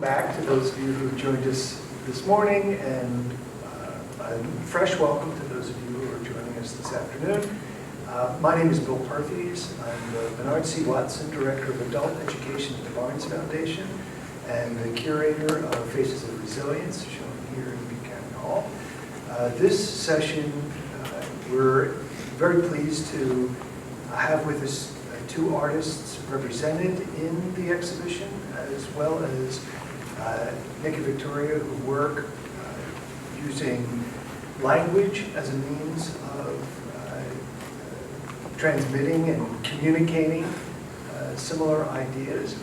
back to those of you who joined us this morning, and a fresh welcome to those of you who are joining us this afternoon. My name is Bill Parthes. I'm the Bernard C. Watson Director of Adult Education at the Barnes Foundation and the Curator of Faces of Resilience, shown here in Buchanan Hall. This session, we're very pleased to have with us two artists represented in the exhibition, as well as Nick and Victoria, who work using language as a means of transmitting and communicating similar ideas.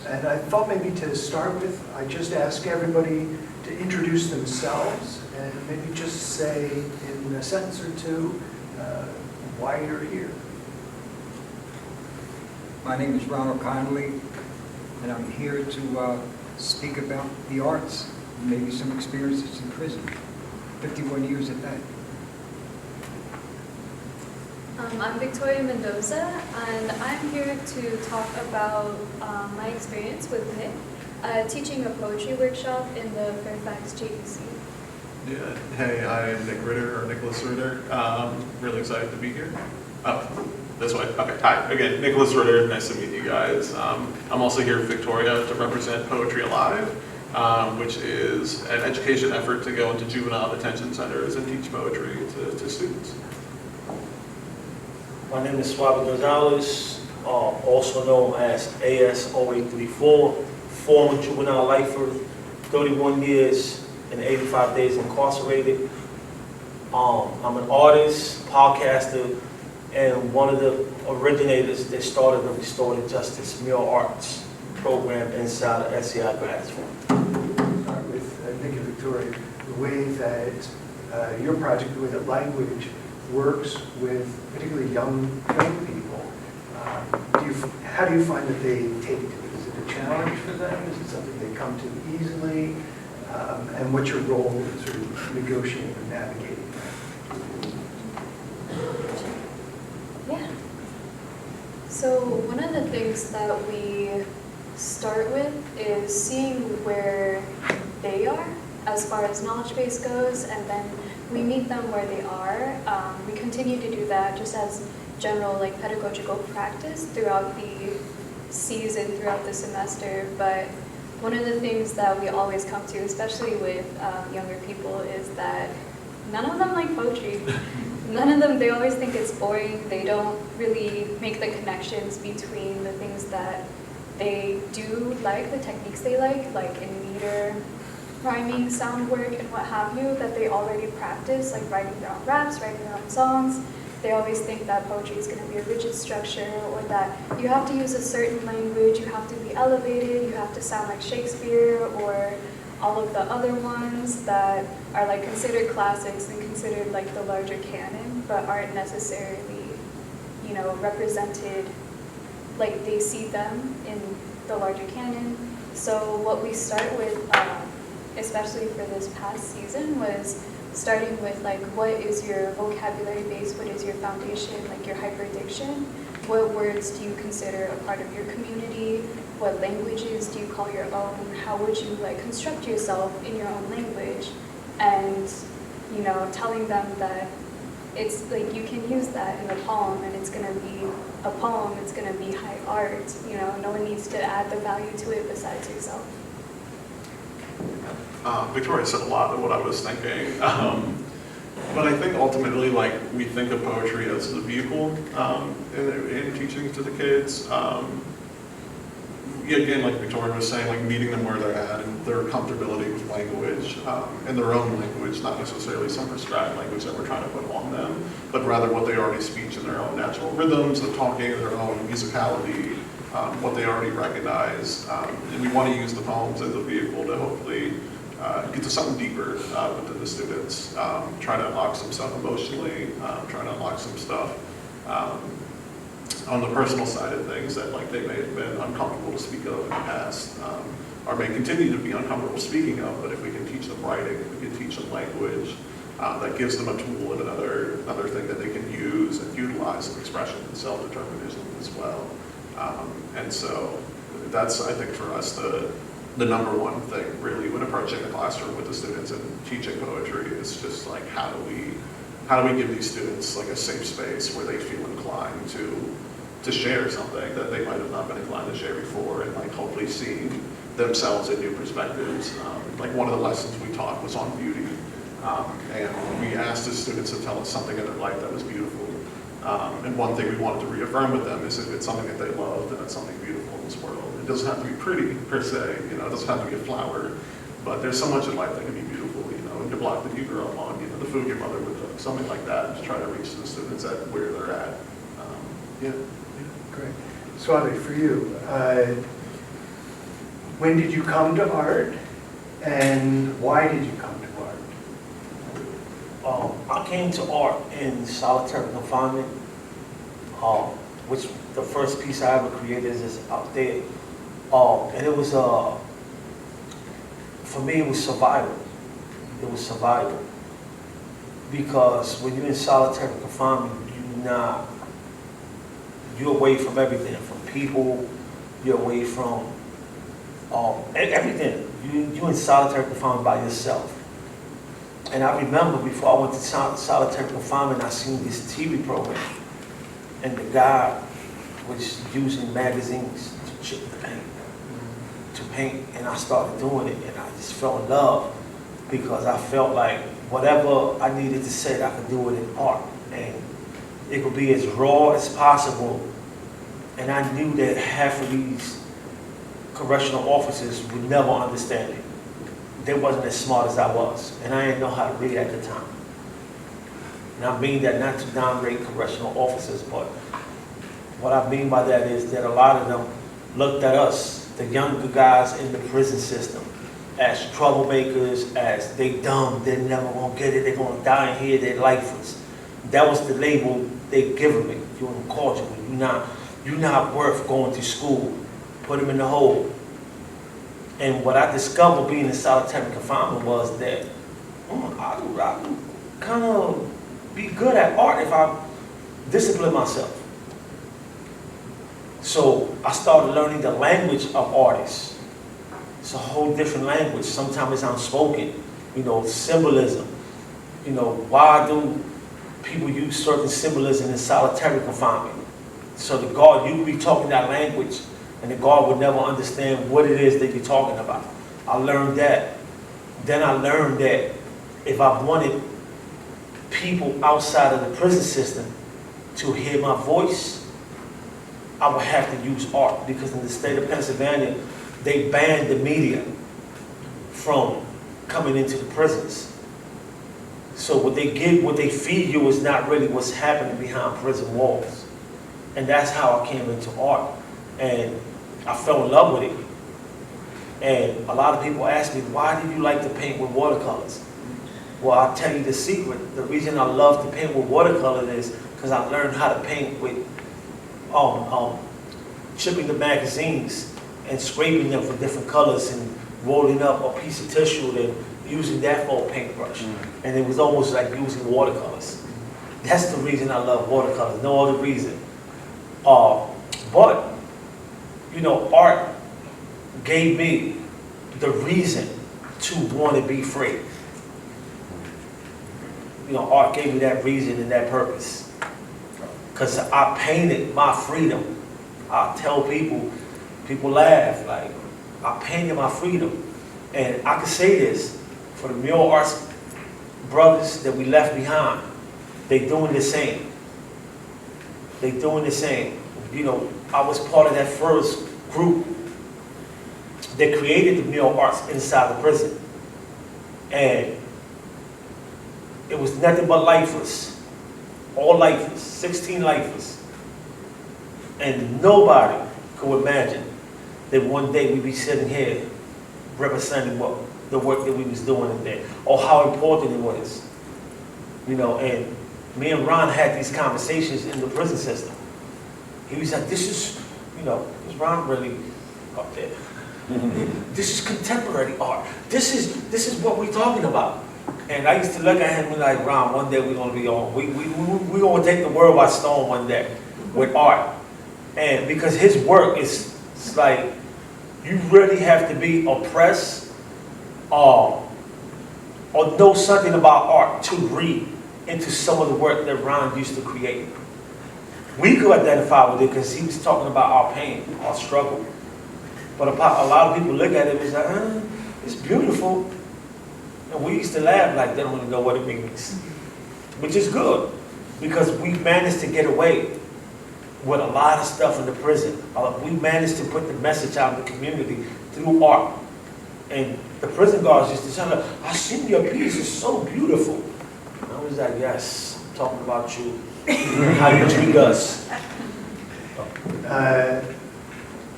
And I thought maybe to start with, I'd just ask everybody to introduce themselves and maybe just say in a sentence or two why you're here. My name is Ronald Connolly, and I'm here to speak about the arts, maybe some experiences in prison. 51 years at that. I'm Victoria Mendoza, and I'm here to talk about my experience with Nick, teaching a poetry workshop in the Fairfax JDC. Yeah. Hey, I'm Nick Ritter, or Nicholas Ritter. Really excited to be here. Oh, this way. Okay. Hi. Again, Nicholas Ritter. Nice to meet you guys. I'm also here with Victoria to represent Poetry Alive, which is an education effort to go into juvenile detention centers and teach poetry to students. My name is Suave Gonzalez, also known as AS0834, former juvenile lifer, 31 years and 85 days incarcerated. I'm an artist, podcaster, and one of the originators that started the Restorative Justice Mural Arts program inside of SCI Grads Fund. Start with Nick and Victoria, the way that your project, the way that language works with particularly young people. How do you find that they take to it? Is it a challenge for them? Is it something they come to easily? And what's your role in sort of negotiating and navigating that? Yeah. So one of the things that we start with is seeing where they are as far as knowledge base goes, and then we meet them where they are. We continue to do that just as general pedagogical practice throughout the season, throughout the semester. But one of the things that we always come to, especially with younger people, is that none of them like poetry. None of them, they always think it's boring. They don't really make the connections between the things that they do like, the techniques they like in meter, rhyming, sound work, and what have you, that they already practice, like writing their own raps, writing their own songs. They always think that poetry is going to be a rigid structure, or that you have to use a certain language, you have to be elevated, you have to sound like Shakespeare, or all of the other ones that are considered classics and considered the larger canon, but aren't necessarily, represented like they see them in the larger canon. So what we start with, especially for this past season, was starting with what is your vocabulary base, what is your foundation, your hyperdiction, what words do you consider a part of your community, what languages do you call your own, how would you construct yourself in your own language, and telling them that it's you can use that in a poem, and it's going to be a poem, it's going to be high art, no one needs to add the value to it besides yourself. Victoria said a lot of what I was thinking, but I think ultimately, we think of poetry as a vehicle in teaching to the kids. Again, like Victoria was saying, meeting them where they're at and their comfortability with language, and their own language, not necessarily some prescribed language that we're trying to put on them, but rather what they already speak in their own natural rhythms, the talking, their own musicality, what they already recognize. And we want to use the poems as a vehicle to hopefully get to something deeper within the students, try to unlock some stuff emotionally, try to unlock some stuff on the personal side of things that they may have been uncomfortable to speak of in the past, or may continue to be uncomfortable speaking of, but if we can teach them writing, if we can teach them language, that gives them a tool and another thing that they can use and utilize in expression and self-determinism as well. And so that's, I think, for us, the the number one thing really when approaching the classroom with the students and teaching poetry is just like how do we give these students like a safe space where they feel inclined to share something that they might have not been inclined to share before, and like hopefully see themselves in new perspectives. Like one of the lessons we taught was on beauty, and we asked the students to tell us something in their life that was beautiful. And one thing we wanted to reaffirm with them is if it's something that they love, then it's something beautiful in this world. It doesn't have to be pretty per se, you know, it doesn't have to be a flower, but there's so much in life that can be beautiful, you know, the block that you grew up on, you know, the food your mother would cook, something like that, to try to reach the students at where they're at. Yeah. Great. Swati, for you, when did you come to art, and why did you come to art? I came to art in solitary confinement, which the first piece I ever created is out there. And it was, for me, it was survival. It was survival. Because when you're in solitary confinement, you're away from everything, from people, you're away from everything. You're in solitary confinement by yourself. And I remember before I went to solitary confinement, I seen this TV program, and the guy was using magazines to chip the paint, and I started doing it, and I just fell in love because I felt like whatever I needed to say, I could do it in art, and it could be as raw as possible. And I knew that half of these correctional officers would never understand it. They wasn't as smart as I was, and I didn't know how to read at the time. And I mean that not to downgrade correctional officers, but what I mean by that is that a lot of them looked at us, the younger guys in the prison system, as troublemakers, as they dumb, they're never gonna get it, they're gonna die in here, they're lifeless. That was the label they given me. You're incorrigible, you're not worth going to school. Put them in the hole. And what I discovered being in solitary confinement was that I could kind of be good at art if I discipline myself. So I started learning the language of artists. It's a whole different language. Sometimes it's unspoken, you know, symbolism. You know, why do people use certain symbolism in solitary confinement? So the guard, you could be talking that language, and the guard would never understand what it is that you're talking about. I learned that. Then I learned that if I wanted people outside of the prison system to hear my voice, I would have to use art, because in the state of Pennsylvania, they banned the media from coming into the prisons. So what they feed you is not really what's happening behind prison walls. And that's how I came into art. And I fell in love with it. And a lot of people ask me, why do you like to paint with watercolors? Well, I'll tell you the secret. The reason I love to paint with watercolors is because I learned how to paint with chipping the magazines and scraping them for different colors and rolling up a piece of tissue and using that for a paintbrush. And it was almost like using watercolors. That's the reason I love watercolors, no other reason. But, you know, art gave me the reason to want to be free. You know, art gave me that reason and that purpose. Because I painted my freedom. I tell people, people laugh, like, I painted my freedom. And I can say this, for the mural arts brothers that we left behind, they doing the same. They doing the same. You know, I was part of that first group that created the mural arts inside the prison. And it was nothing but lifers. All lifers, 16 lifers. And nobody could imagine that one day we'd be sitting here representing what the work that we was doing in there, or how important it was. You know, and me and Ron had these conversations in the prison system. He was like, this is, you know, is Ron really up there? This is contemporary art. This is what we're talking about. And I used to look at him and be like, Ron, one day we're gonna be on, we're gonna take the world by storm one day with art. And because his work is, it's like, you really have to be oppressed or know something about art to read into some of the work that Ron used to create. We could identify with it because he was talking about our pain, our struggle. But a lot of people look at it and say, it's beautiful. And we used to laugh like they don't even know what it means. Which is good, because we managed to get away with a lot of stuff in the prison. We managed to put the message out in the community through art. And the prison guards used to tell her, I seen your piece, it's so beautiful. And I was like, yes, I'm talking about you, how you treat us.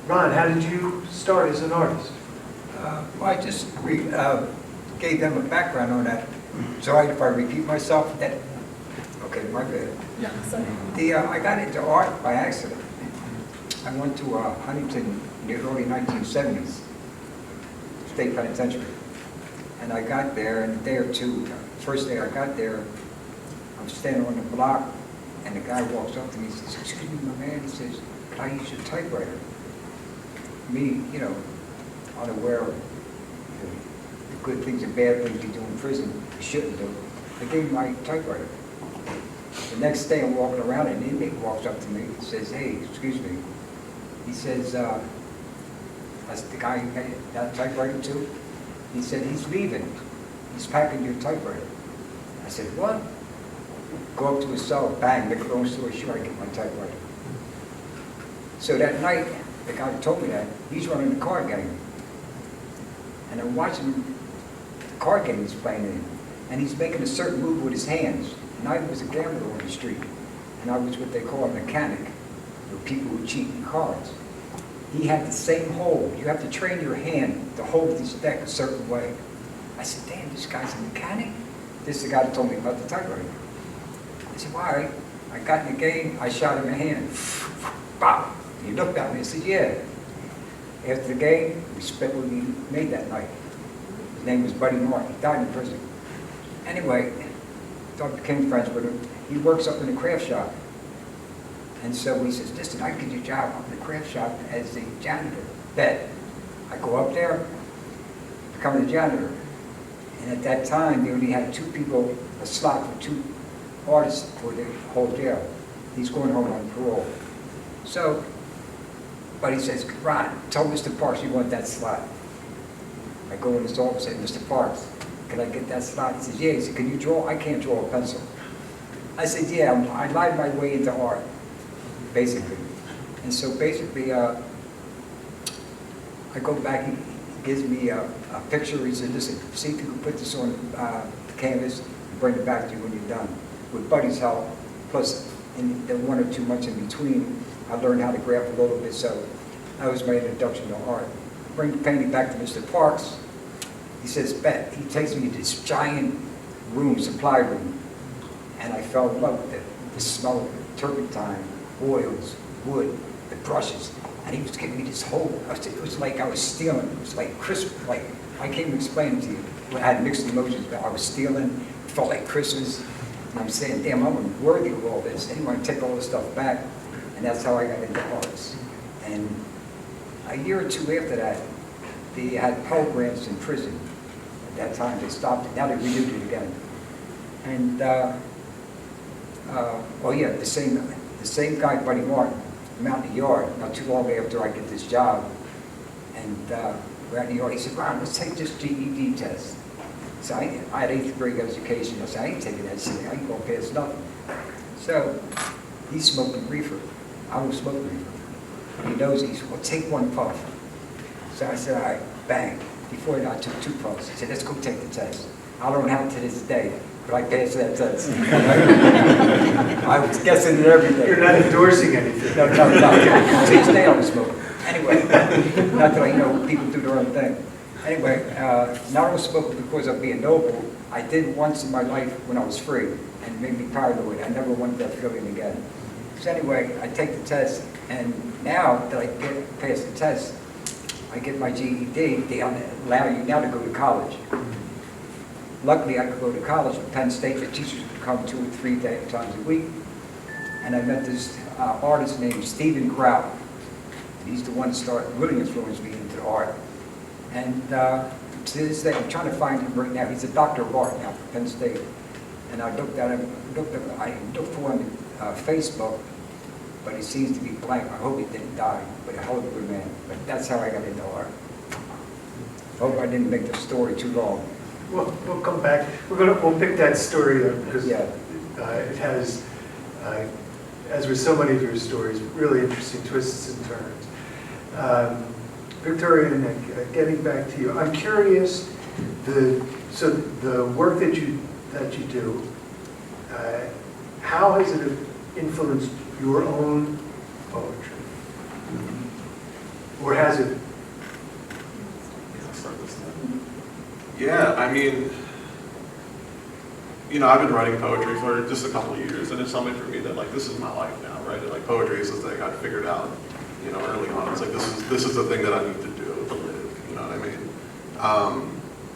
Ron, how did you start as an artist? Well, I just gave them a background on that. Sorry if I repeat myself. Okay, my bad. No, sorry. I got into art by accident. I went to Huntington in the early 1970s, State Penitentiary. And I got there, and a day or two, first day I got there, I'm standing on the block, and the guy walks up to me and says, excuse me, my man, he says, can I use your typewriter? Me, unaware of the good things and bad things you do in prison, you shouldn't do. I gave him my typewriter. The next day I'm walking around and an inmate walks up to me and says, hey, excuse me. He says, that's the guy you had that typewriter to? He said, he's leaving. He's packing your typewriter. I said, what? Go up to his cell, bang, make a long story short, I get my typewriter. So that night, the guy who told me that, he's running the card game. And I'm watching the card game he's playing in, and he's making a certain move with his hands. And I was a gambler on the street, and I was what they call a mechanic, or people who cheat in cards. He had the same hold. You have to train your hand to hold this deck a certain way. I said, damn, this guy's a mechanic? This is the guy that told me about the typewriter. I said, well, all right. I got in the game, I shot him in the hand. Bop! He looked at me and said, yeah. After the game, we spent what we made that night. His name was Buddy Martin. He died in prison. Anyway, I became friends with him. He works up in the craft shop. And so he says, listen, I can get you a job up in the craft shop as a janitor. Bet. I go up there, become the janitor. And at that time, they only had 2 people, a slot for 2 artists for the whole jail. He's going home on parole. So, Buddy says, Ron, tell Mr. Parks you want that slot. I go in his office and say, Mr. Parks, can I get that slot? He says, yeah. He said, can you draw? I can't draw a pencil. I said, yeah, I lied my way into art, basically. And so basically, I go back, he gives me a picture. He said, listen, see if you can put this on the canvas and bring it back to you when you're done. With Buddy's help, plus in the 1 or 2 months in between, I learned how to graph a little bit, so that was my introduction to art. Bring the painting back to Mr. Parks. He says, bet. He takes me to this giant room, supply room, and I fell in love with it. The smell of turpentine, oils, wood, the brushes, and he was giving me this whole, it was like I was stealing. It was like Christmas, like, I can't even explain it to you. I had mixed emotions, but I was stealing. It felt like Christmas. And I'm saying, damn, I'm worthy of all this. And he wanted to take all this stuff back. And that's how I got into arts. And a year or 2 after that, they had Pell Grants in prison. At that time, they stopped it. Now they renewed it again. And, well, yeah, the same guy, Buddy Martin, I'm out in the yard, not too long after I get this job. And we're out in the yard. He said, Ron, let's take this GED test. So I had 8th grade education. I said, I ain't taking that shit. I ain't going to pass nothing. So he's smoking reefer. I was smoking reefer. He knows he said, well, take 1 puff. So I said, all right, bang. Before that, I took 2 puffs. He said, let's go take the test. I don't have it to this day, but I passed that test. I was guessing it every day. You're not endorsing anything. No. To this day, I was smoking. Anyway, not that people do their own thing. Anyway, not only smoking because of being noble, I did once in my life when I was free, and it made me paranoid. I never wanted that feeling again. So anyway, I take the test, and now that I get past the test, I get my GED, they allow you now to go to college. Luckily, I could go to college at Penn State. The teachers would come 2 or 3 times a week. And I met this artist named Stephen Grout. He's the one that really influenced me into art. And to this day, I'm trying to find him right now. He's a doctor of art now for Penn State. And I looked for him on Facebook, but he seems to be blank. I hope he didn't die, but a hell of a good man. But that's how I got into art. Hope I didn't make the story too long. We'll come back. We'll pick that story up because Yeah. it has, as with so many of your stories, really interesting twists and turns. Victoria and Nick, getting back to you, I'm curious. So the work that you do, how has it influenced your own poetry, or has it? Yeah, I mean, you know, I've been writing poetry for just a couple of years, and it's something for me that, like, this is my life now, right? And, like, poetry is the thing I figured out, you know, early on. It's like, this is the thing that I need to do to live, you know what I mean?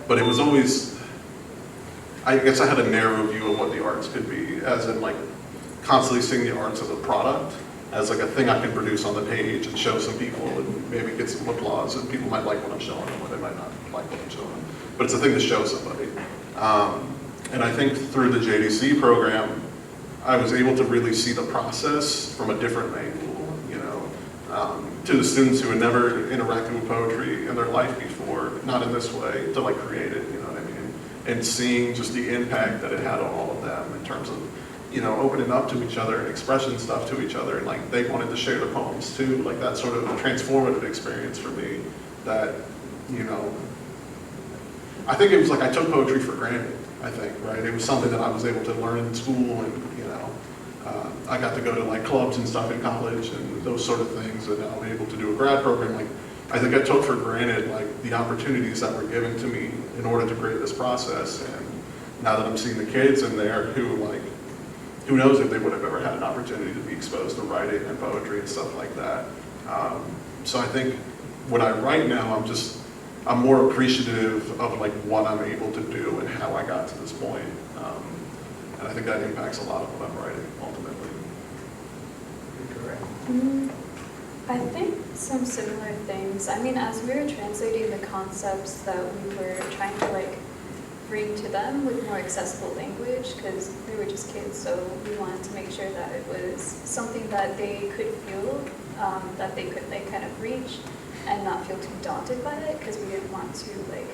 But it was always, I guess I had a narrow view of what the arts could be, as in, like, constantly seeing the arts as a product, as, like, a thing I can produce on the page and show some people and maybe get some applause, and people might like what I'm showing them, or they might not like what I'm showing them. But it's a thing to show somebody. And I think through the JDC program, I was able to really see the process from a different angle, you know, to the students who had never interacted with poetry in their life before, not in this way, to like create it, you know what I mean? And seeing just the impact that it had on all of them in terms of, you know, opening up to each other and expressing stuff to each other, and like they wanted to share their poems too, like that sort of transformative experience for me that, you know, I think it was like I took poetry for granted, I think, right? It was something that I was able to learn in school, and, you know, I got to go to like clubs and stuff in college and those sort of things, and I'm able to do a grad program. Like, I think I took for granted like the opportunities that were given to me in order to create this process. And now that I'm seeing the kids in there who like, who knows if they would have ever had an opportunity to be exposed to writing and poetry and stuff like that. So I think when I write now, I'm more appreciative of like what I'm able to do and how I got to this point. And I think that impacts a lot of what I'm writing ultimately. Correct. I think some similar things. I mean, as we were translating the concepts that we were trying to like bring to them with more accessible language, because we were just kids, so we wanted to make sure that it was something that they could feel, that they could like kind of reach and not feel too daunted by it, because we didn't want to like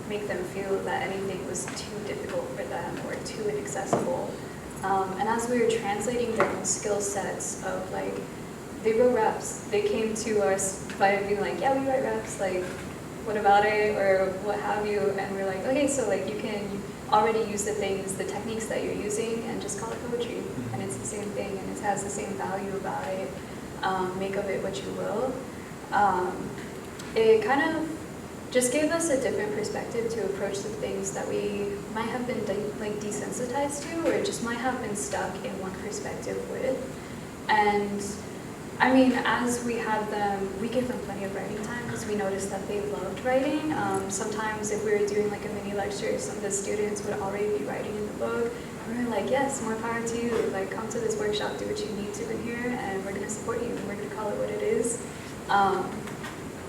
make them feel that anything was too difficult for them or too inaccessible. And as we were translating their own skill sets of like, they wrote raps. They came to us by being like, yeah, we write raps, like, what about it, or what have you, and we're like, okay, so like you can already use the things, the techniques that you're using, and just call it poetry, and it's the same thing, and it has the same value about it. Make of it what you will. It kind of just gave us a different perspective to approach the things that we might have been like desensitized to, or just might have been stuck in one perspective with. And I mean, as we had them, we gave them plenty of writing time because we noticed that they loved writing. Sometimes if we were doing like a mini lecture, some of the students would already be writing in the book. And we were like, yes, more power to you. Like, come to this workshop, do what you need to in here, and we're gonna support you, and we're gonna call it what it is.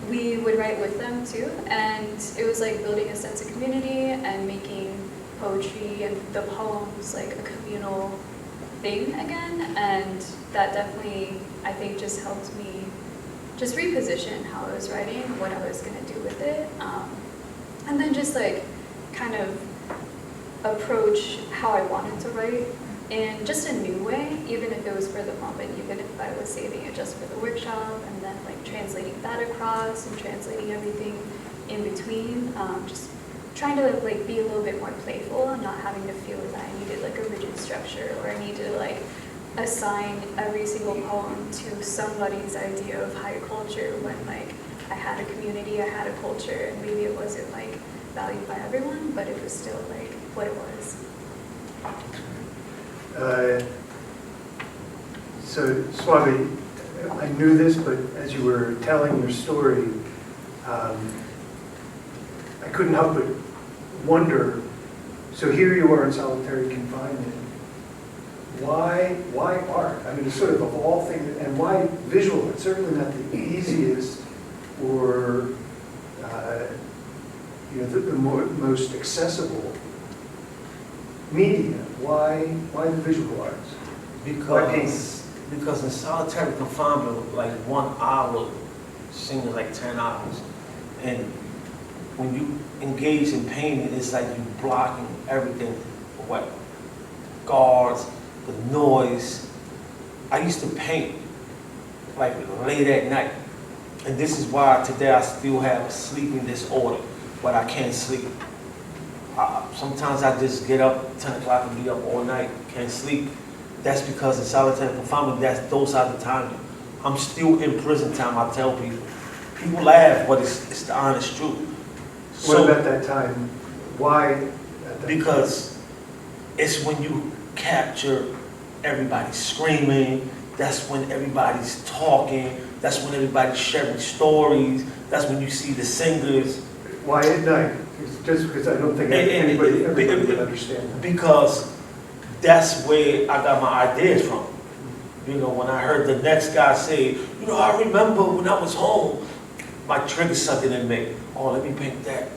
We would write with them too, and it was like building a sense of community and making poetry and the poems like a communal thing again, and that definitely, I think, just helped me just reposition how I was writing, what I was gonna do with it, and then just like kind of approach how I wanted to write in just a new way, even if it was for the moment, even if I was saving it just for the workshop, and then like translating that across and translating everything in between, just trying to like be a little bit more playful and not having to feel that I needed like a rigid structure, or I needed to like assign every single poem to somebody's idea of high culture when like I had a community, I had a culture, and maybe it wasn't like valued by everyone, but it was still like what it was. So, Swami, I knew this, but as you were telling your story, I couldn't help but wonder, so here you are in solitary confinement. why art? I mean, it's sort of all things, and why visual? It's certainly not the easiest or the most accessible media. Why the visual arts? Why painting? Because in solitary confinement, like 1 hour seems like 10 hours. And when you engage in painting, it's like you blocking everything. What? Guards, the noise. I used to paint like late at night. And this is why today I still have a sleeping disorder, but I can't sleep. Sometimes I just get up 10 o'clock and be up all night, can't sleep. That's because in solitary confinement, those are the times. I'm still in prison time, I tell people. People laugh, but it's the honest truth. What about that time? Why at that Because it's when you capture everybody screaming, that's when everybody's talking, that's when everybody's sharing stories, that's when you see the singers. Why at night? It's just because I don't think everybody would understand that. Because that's where I got my ideas from. You know, when I heard the next guy say, you know, I remember when I was home, my trigger something in me. Oh, let me paint that.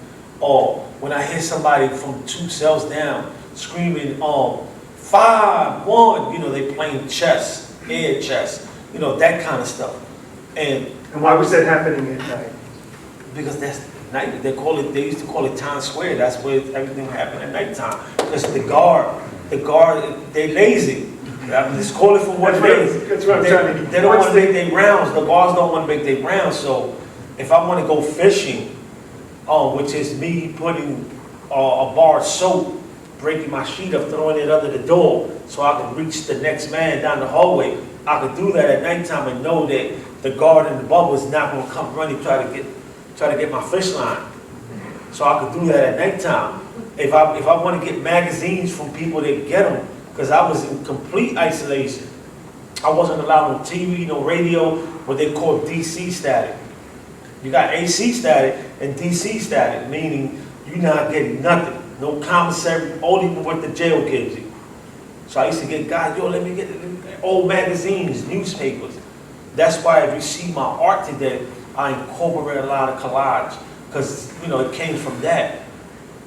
Or when I hear somebody from 2 cells down screaming, 5, 1, you know, they playing chess, air chess, you know, that kind of stuff. And why was that happening at night? because that's night. They used to call it Times Square. That's where everything happened at nighttime. Because the guard, they lazy. I mean, just call it for what it is. That's what I'm trying to. They don't want to make their rounds. The guards don't want to make their rounds. So if I want to go fishing, which is me putting a bar of soap, breaking my sheet up, throwing it under the door so I can reach the next man down the hallway, I could do that at nighttime and know that the guard in the bubble is not going to come running try to get my fish line. So I could do that at nighttime. If I want to get magazines from people, they get them, because I was in complete isolation. I wasn't allowed on TV, no radio, what they call DC static. You got AC static and DC static, meaning you're not getting nothing. No commissary, only what the jail gives you. So I used to get guys, yo, let me get old magazines, newspapers. That's why if you see my art today, I incorporate a lot of collage, because you know it came from that.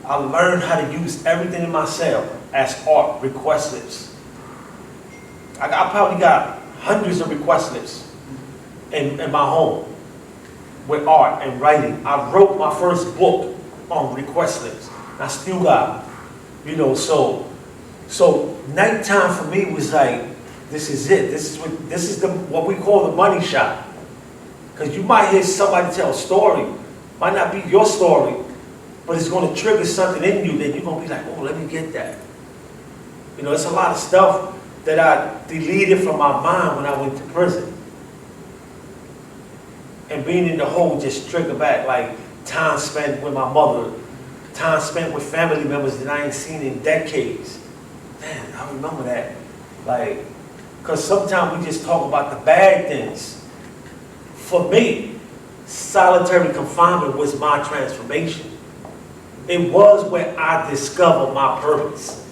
I learned how to use everything in my cell as art, request lists. I probably got hundreds of request lists in my home with art and writing. I wrote my first book on request lists. I still got, you know, so nighttime for me was like, this is it. This is what we call the money shot. Because you might hear somebody tell a story, might not be your story, but it's going to trigger something in you that you're going to be like, oh, let me get that. You know, it's a lot of stuff that I deleted from my mind when I went to prison. And being in the hole just triggered back, like time spent with my mother, time spent with family members that I ain't seen in decades. Man, I remember that. Like, because sometimes we just talk about the bad things. For me, solitary confinement was my transformation. It was where I discovered my purpose,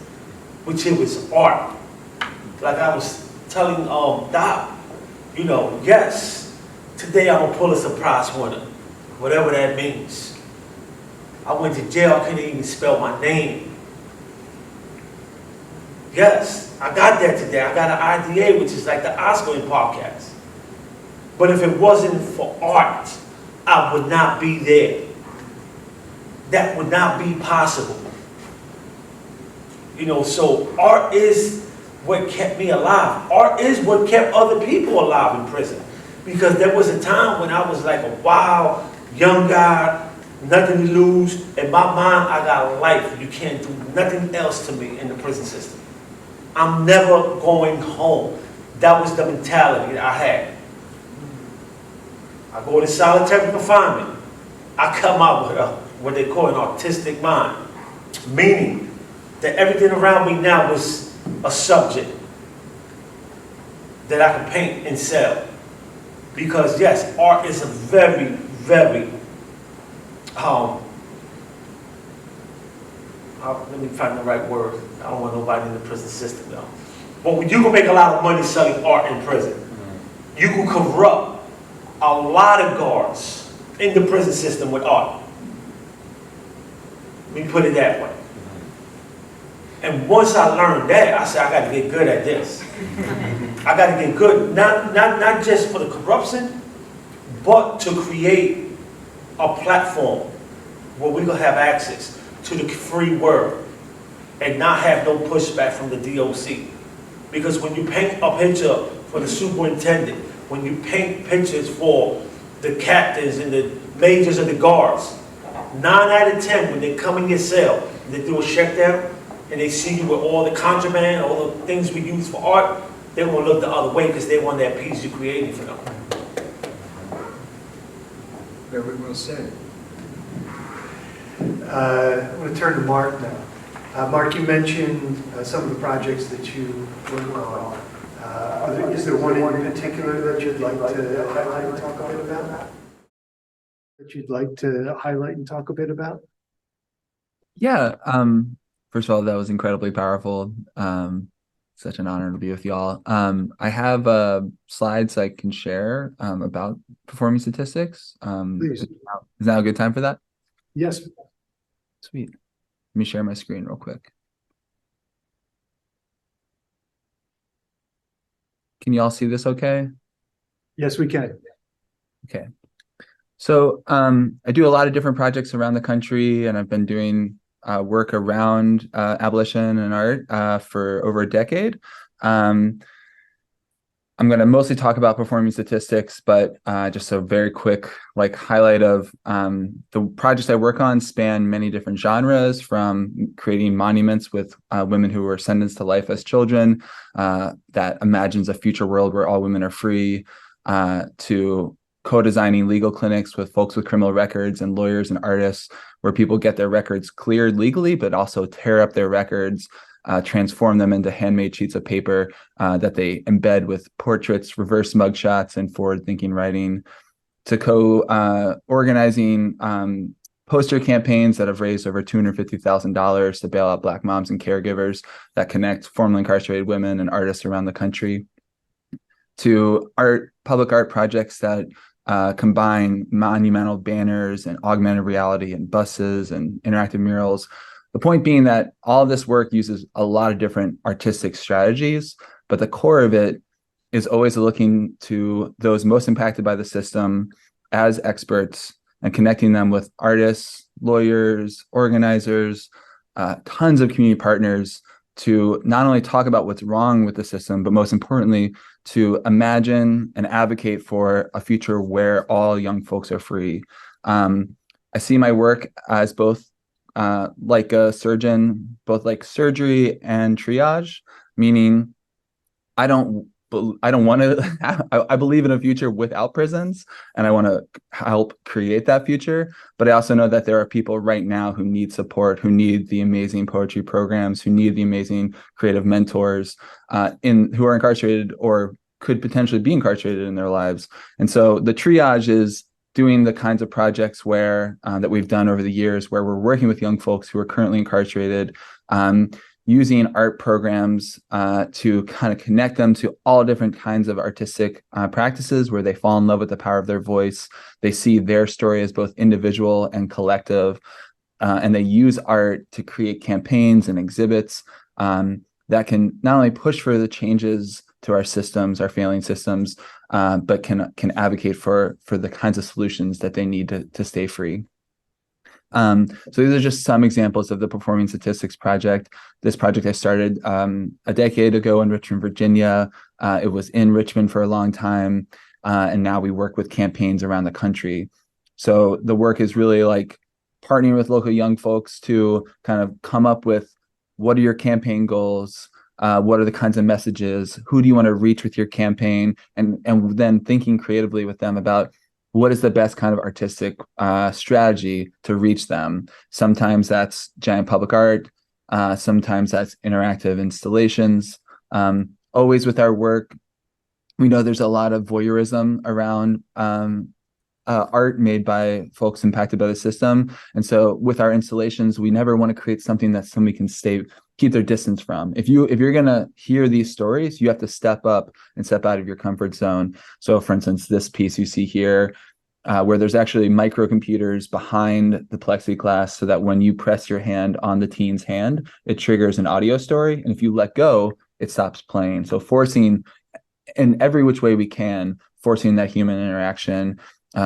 which it was art. Like I was telling Doc, you know, yes, today I'm a Pulitzer Prize winner, whatever that means. I went to jail, I couldn't even spell my name. Yes, I got that today. I got an IDA, which is like the Oscar in podcast. But if it wasn't for art, I would not be there. That would not be possible. You know, so art is what kept me alive. Art is what kept other people alive in prison. Because there was a time when I was like a wild, young guy, nothing to lose. In my mind, I got life. You can't do nothing else to me in the prison system. I'm never going home. That was the mentality that I had. I go to solitary confinement. I come out with what they call an artistic mind. Meaning that everything around me now was a subject that I can paint and sell. Because yes, art is a very, very, let me find the right word. I don't want nobody in the prison system though. But you can make a lot of money selling art in prison. You can corrupt a lot of guards in the prison system with art. Let me put it that way. And once I learned that, I said, I got to get good at this. I got to get good, not just for the corruption, but to create a platform where we're going to have access to the free world and not have no pushback from the DOC. Because when you paint a picture for the superintendent, when you paint pictures for the captains and the majors of the guards, 9 out of 10, when they come in your cell, and they do a shakedown, and they see you with all the contraband, all the things we use for art, they're going to look the other way because they want that piece you created for them. Very well said. I'm going to turn to Mark now. Mark, you mentioned some of the projects that you work on. Is there one in particular that you'd like to highlight and talk a bit about? Yeah. First of all, that was incredibly powerful. Such an honor to be with y'all. I have slides I can share about performing statistics. Please. Is now a good time for that? Yes. Sweet. Let me share my screen real quick. Can you all see this okay? Yes, we can. Okay. So I do a lot of different projects around the country, and I've been doing work around abolition and art for over a decade. I'm going to mostly talk about performing statistics, but just a very quick highlight of the projects I work on span many different genres, from creating monuments with women who were sentenced to life as children that imagines a future world where all women are free, to co-designing legal clinics with folks with criminal records and lawyers and artists where people get their records cleared legally, but also tear up their records, transform them into handmade sheets of paper that they embed with portraits, reverse mugshots, and forward-thinking writing, to co-organizing poster campaigns that have raised over $250,000 to bail out Black moms and caregivers that connect formerly incarcerated women and artists around the country, to public art projects that combine monumental banners and augmented reality and buses and interactive murals. The point being that all of this work uses a lot of different artistic strategies, but the core of it is always looking to those most impacted by the system as experts and connecting them with artists, lawyers, organizers, tons of community partners to not only talk about what's wrong with the system, but most importantly, to imagine and advocate for a future where all young folks are free. I see my work as both like a surgeon, both like surgery and triage, meaning I don't want to, I believe in a future without prisons, and I want to help create that future. But I also know that there are people right now who need support, who need the amazing poetry programs, who need the amazing creative mentors, who are incarcerated or could potentially be incarcerated in their lives. And so the triage is doing the kinds of projects where that we've done over the years, where we're working with young folks who are currently incarcerated, using art programs to kind of connect them to all different kinds of artistic practices where they fall in love with the power of their voice. They see their story as both individual and collective, and they use art to create campaigns and exhibits that can not only push for the changes to our systems, our failing systems, but can advocate for the kinds of solutions that they need to stay free. So these are just some examples of the Performing Statistics Project. This project I started a decade ago in Richmond, Virginia. It was in Richmond for a long time, and now we work with campaigns around the country. So the work is really like partnering with local young folks to kind of come up with, what are your campaign goals? What are the kinds of messages? Who do you want to reach with your campaign? And then thinking creatively with them about what is the best kind of artistic strategy to reach them. Sometimes that's giant public art. Sometimes that's interactive installations. Always with our work, we know there's a lot of voyeurism around art made by folks impacted by the system. And so with our installations, we never want to create something that somebody can keep their distance from. If you're gonna hear these stories, you have to step up and step out of your comfort zone. So for instance, this piece you see here, where there's actually microcomputers behind the plexiglass so that when you press your hand on the teen's hand, it triggers an audio story. And if you let go, it stops playing. So forcing in every which way we can, forcing that human interaction,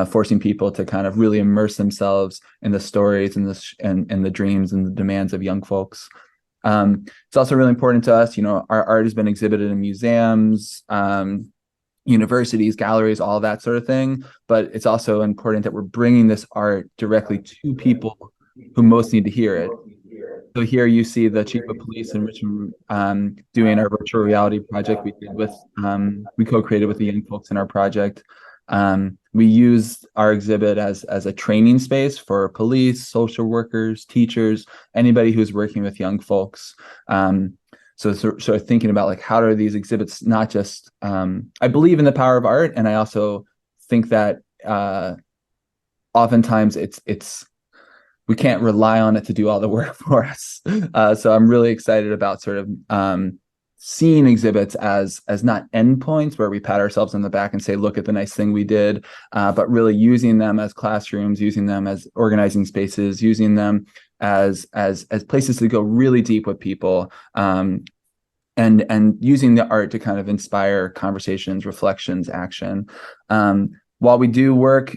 forcing people to kind of really immerse themselves in the stories and the dreams and the demands of young folks. It's also really important to us, our art has been exhibited in museums, universities, galleries, all that sort of thing. But it's also important that we're bringing this art directly to people who most need to hear it. So here you see the chief of police in Richmond doing our virtual reality project we co-created with the young folks in our project. We used our exhibit as a training space for police, social workers, teachers, anybody who's working with young folks. So sort of thinking about like, how are these exhibits not just, I believe in the power of art. And I also think that oftentimes we can't rely on it to do all the work for us. So I'm really excited about sort of seeing exhibits as not endpoints where we pat ourselves on the back and say, look at the nice thing we did, but really using them as classrooms, using them as organizing spaces, using them as places to go really deep with people, and using the art to kind of inspire conversations, reflections, action. While we do work,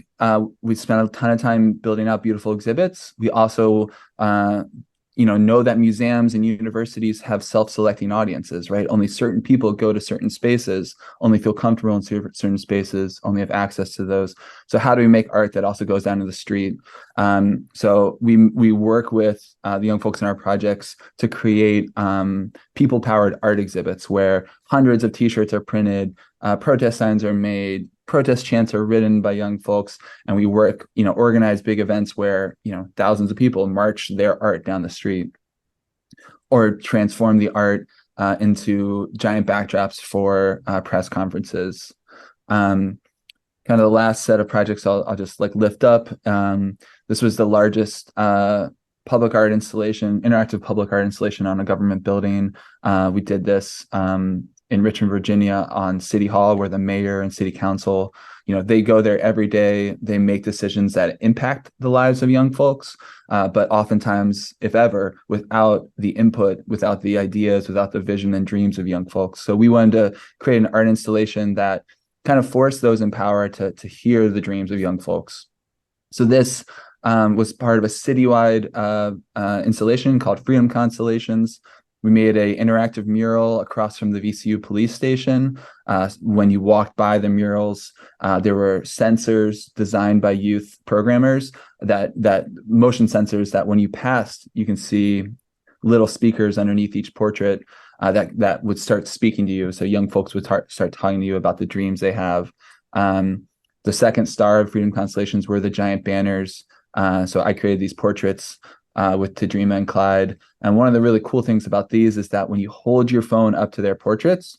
we spent a ton of time building out beautiful exhibits. We also know that museums and universities have self-selecting audiences, right? Only certain people go to certain spaces, only feel comfortable in certain spaces, only have access to those. So how do we make art that also goes down to the street? So we work with the young folks in our projects to create people-powered art exhibits where hundreds of t-shirts are printed, protest signs are made, protest chants are written by young folks, and we work, organize big events where, thousands of people march their art down the street, or transform the art into giant backdrops for press conferences. Kind of the last set of projects I'll just like lift up. This was the largest public art installation, interactive public art installation on a government building. We did this in Richmond, Virginia, on City Hall, where the mayor and city council, they go there every day. They make decisions that impact the lives of young folks, but oftentimes, if ever, without the input, without the ideas, without the vision and dreams of young folks. So we wanted to create an art installation that kind of forced those in power to hear the dreams of young folks. So this was part of a citywide installation called Freedom Constellations. We made an interactive mural across from the VCU police station. When you walked by the murals, there were sensors designed by youth programmers, that motion sensors that when you passed, you can see little speakers underneath each portrait that would start speaking to you. So young folks would start talking to you about the dreams they have. The second star of Freedom Constellations were the giant banners. So I created these portraits with Tadrima and Clyde. And one of the really cool things about these is that when you hold your phone up to their portraits,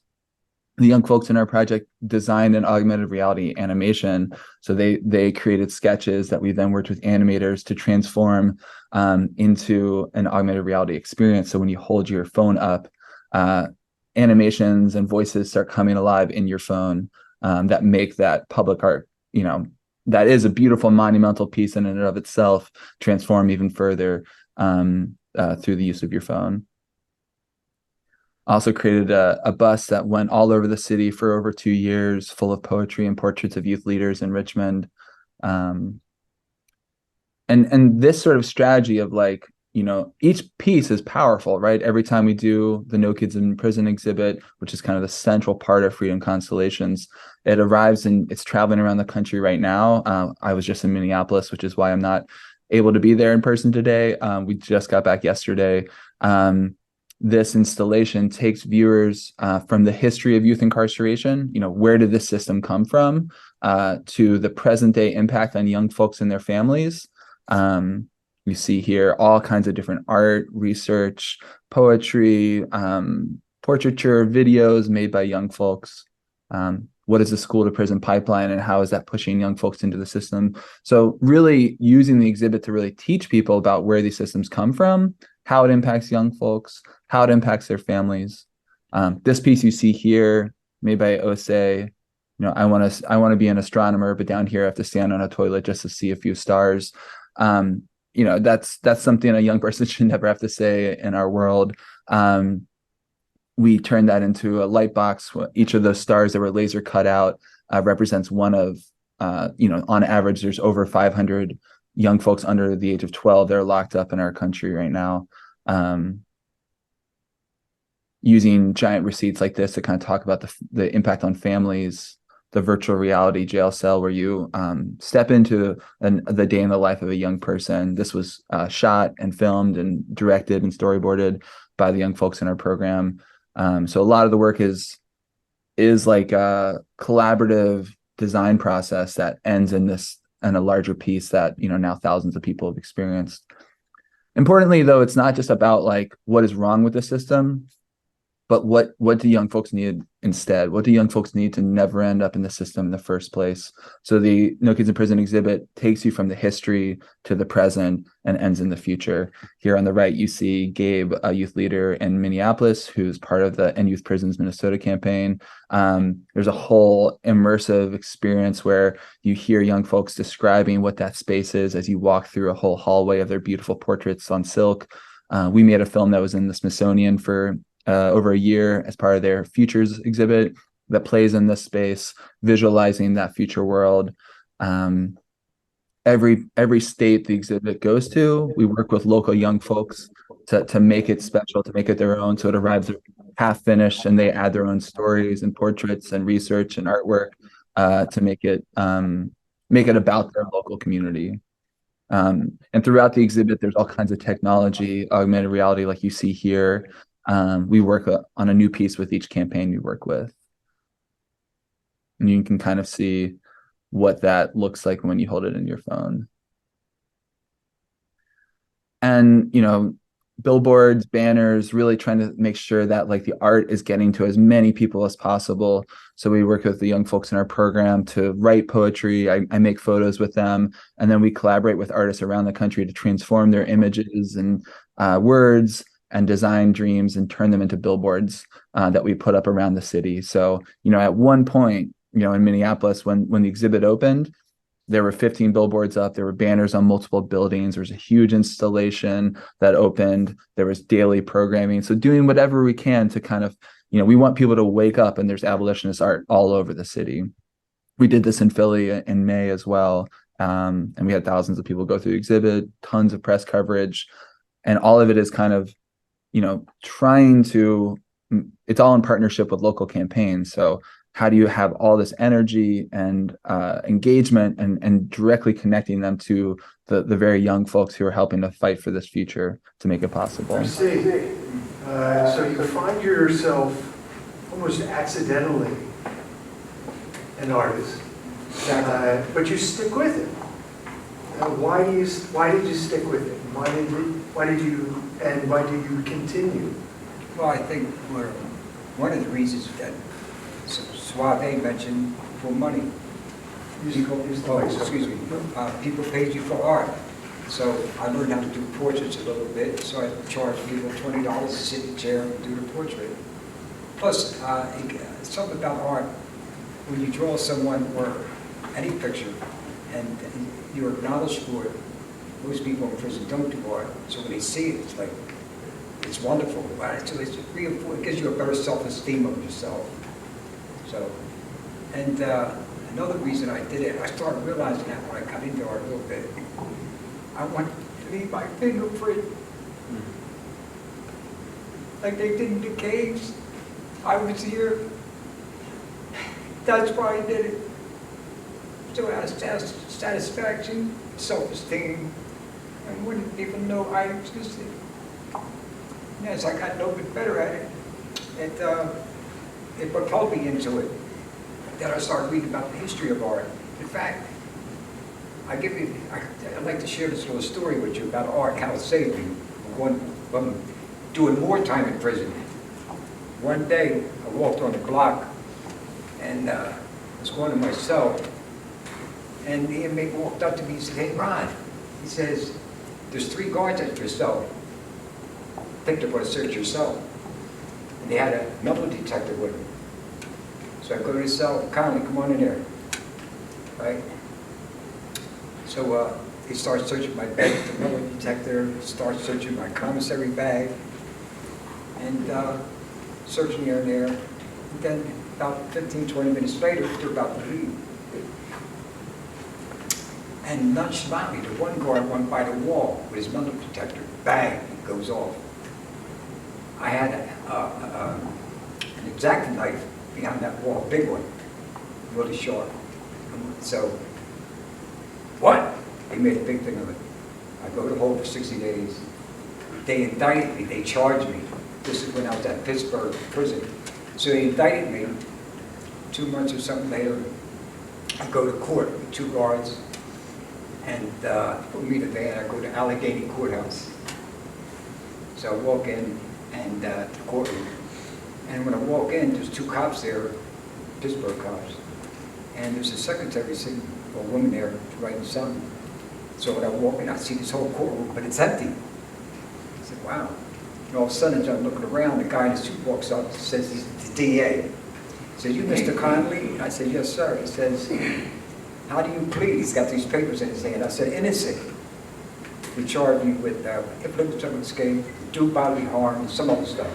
the young folks in our project designed an augmented reality animation. So they created sketches that we then worked with animators to transform into an augmented reality experience. So when you hold your phone up, animations and voices start coming alive in your phone that make that public art, that is a beautiful monumental piece in and of itself, transform even further through the use of your phone. Also created a bus that went all over the city for over 2 years, full of poetry and portraits of youth leaders in Richmond. And this sort of strategy of like, each piece is powerful, right? Every time we do the No Kids in Prison exhibit, which is kind of the central part of Freedom Constellations, it arrives and it's traveling around the country right now. I was just in Minneapolis, which is why I'm not able to be there in person today. We just got back yesterday. This installation takes viewers from the history of youth incarceration, where did this system come from, to the present day impact on young folks and their families. You see here all kinds of different art, research, poetry, portraiture, videos made by young folks. what is the school to prison pipeline and how is that pushing young folks into the system. So really using the exhibit to really teach people about where these systems come from, how it impacts young folks, how it impacts their families. This piece you see here, made by Osei, I want to be an astronomer, but down here I have to stand on a toilet just to see a few stars. That's something a young person should never have to say in our world. We turned that into a light box. Each of those stars that were laser cut out represents one of, on average, there's over 500 young folks under the age of 12 that are locked up in our country right now. Using giant receipts like this to kind of talk about the impact on families, the virtual reality jail cell where you step into the day in the life of a young person. This was shot and filmed and directed and storyboarded by the young folks in our program. So a lot of the work is like a collaborative design process that ends in a larger piece that, now thousands of people have experienced. Importantly, though, it's not just about like what is wrong with the system, but what do young folks need instead? What do young folks need to never end up in the system in the first place? So the No Kids in Prison exhibit takes you from the history to the present and ends in the future. Here on the right, you see Gabe, a youth leader in Minneapolis, who's part of the End Youth Prisons Minnesota campaign. There's a whole immersive experience where you hear young folks describing what that space is as you walk through a whole hallway of their beautiful portraits on silk. We made a film that was in the Smithsonian for over a year as part of their Futures exhibit that plays in this space, visualizing that future world. Every state the exhibit goes to, we work with local young folks to make it special, to make it their own. So it arrives half finished and they add their own stories and portraits and research and artwork to make it about their local community. And throughout the exhibit, there's all kinds of technology, augmented reality like you see here. We work on a new piece with each campaign we work with. And you can kind of see what that looks like when you hold it in your phone. And, billboards, banners, really trying to make sure that like the art is getting to as many people as possible. So we work with the young folks in our program to write poetry. I make photos with them, and then we collaborate with artists around the country to transform their images and words and design dreams and turn them into billboards that we put up around the city. So, at one point, in Minneapolis, when the exhibit opened, there were 15 billboards up. There were banners on multiple buildings. There was a huge installation that opened. There was daily programming. So doing whatever we can to kind of, we want people to wake up, and there's abolitionist art all over the city. We did this in Philly in May as well. And we had thousands of people go through the exhibit, tons of press coverage. And all of it is kind of, it's all in partnership with local campaigns. So how do you have all this energy and engagement and directly connecting them to the very young folks who are helping to fight for this future to make it possible? I see. So you find yourself almost accidentally an artist, but you stick with it. Why did you stick with it? Why did you continue? Well, I think one of the reasons that Suave mentioned for money. People paid you for art. So I learned how to do portraits a little bit, so I charged people $20 to sit in a chair and do the portrait. Plus, something about art, when you draw someone or any picture and you're acknowledged for it, most people in prison don't do art. So when they see it, it's like, it's wonderful. Right? So it gives you a better self-esteem of yourself. So, and another reason I did it, I started realizing that when I got into art a little bit, I wanted to leave my fingerprint. Like they did in the caves. I was here. That's why I did it. So I had satisfaction, self-esteem, and wouldn't even know I existed. And as I got a little bit better at it, it propelled me into it. Then I started reading about the history of art. In fact, I'd like to share this little story with you about art, how it saved me from doing more time in prison. One day, I walked on the block, and was going to my cell, and the inmate walked up to me and said, "Hey, Ron," he says, "there's 3 guards at your cell. I think they're going to search your cell." And they had a metal detector with them. So I go to the cell, "Conley, come on in there." Right? So they start searching my bed with the metal detector, start searching my commissary bag, and searching here and there. And then about 15, 20 minutes later, they're about to leave. And nonchalantly, the one guard went by the wall with his metal detector. Bang, it goes off. I had an X-Acto knife behind that wall, big one, really sharp. So, what? They made a big thing of it. I go to hold for 60 days. They indicted me, they charged me. This is when I was at Pittsburgh prison. So they indicted me. 2 months or something later, I go to court with 2 guards, and put me in a van. I go to Allegheny Courthouse. So I walk in and the courtroom, and when I walk in, there's 2 cops there, Pittsburgh cops, and there's a secretary sitting, a woman there writing something. So when I walk in, I see this whole courtroom, but it's empty. I said, "Wow." And all of a sudden, as I'm looking around, the guy in the suit walks up and says he's the DA. He says, "You Mr. Conley?" I said, "Yes, sir." He says, "How do you plead?" He's got these papers in his hand. I said, "Innocent." We charged me with influence of escape, do bodily harm, and some other stuff.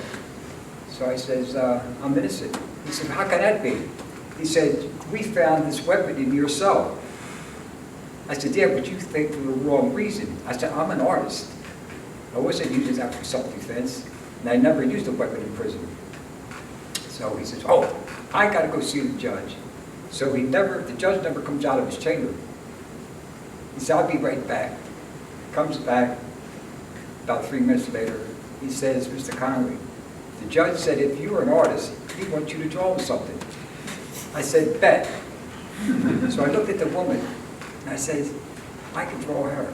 So I says, "I'm innocent." He said, "How can that be?" He said, "We found this weapon in your cell." I said, "Yeah, but you think for the wrong reason." I said, "I'm an artist. I wasn't using that for self-defense, and I never used a weapon in prison." So he says, "Oh, I got to go see the judge." So the judge never comes out of his chamber. He said, "I'll be right back." Comes back about 3 minutes later. He says, "Mr. Conley, the judge said if you were an artist, he wants you to draw something." I said, "Bet." So I looked at the woman, and I said, "I can draw her."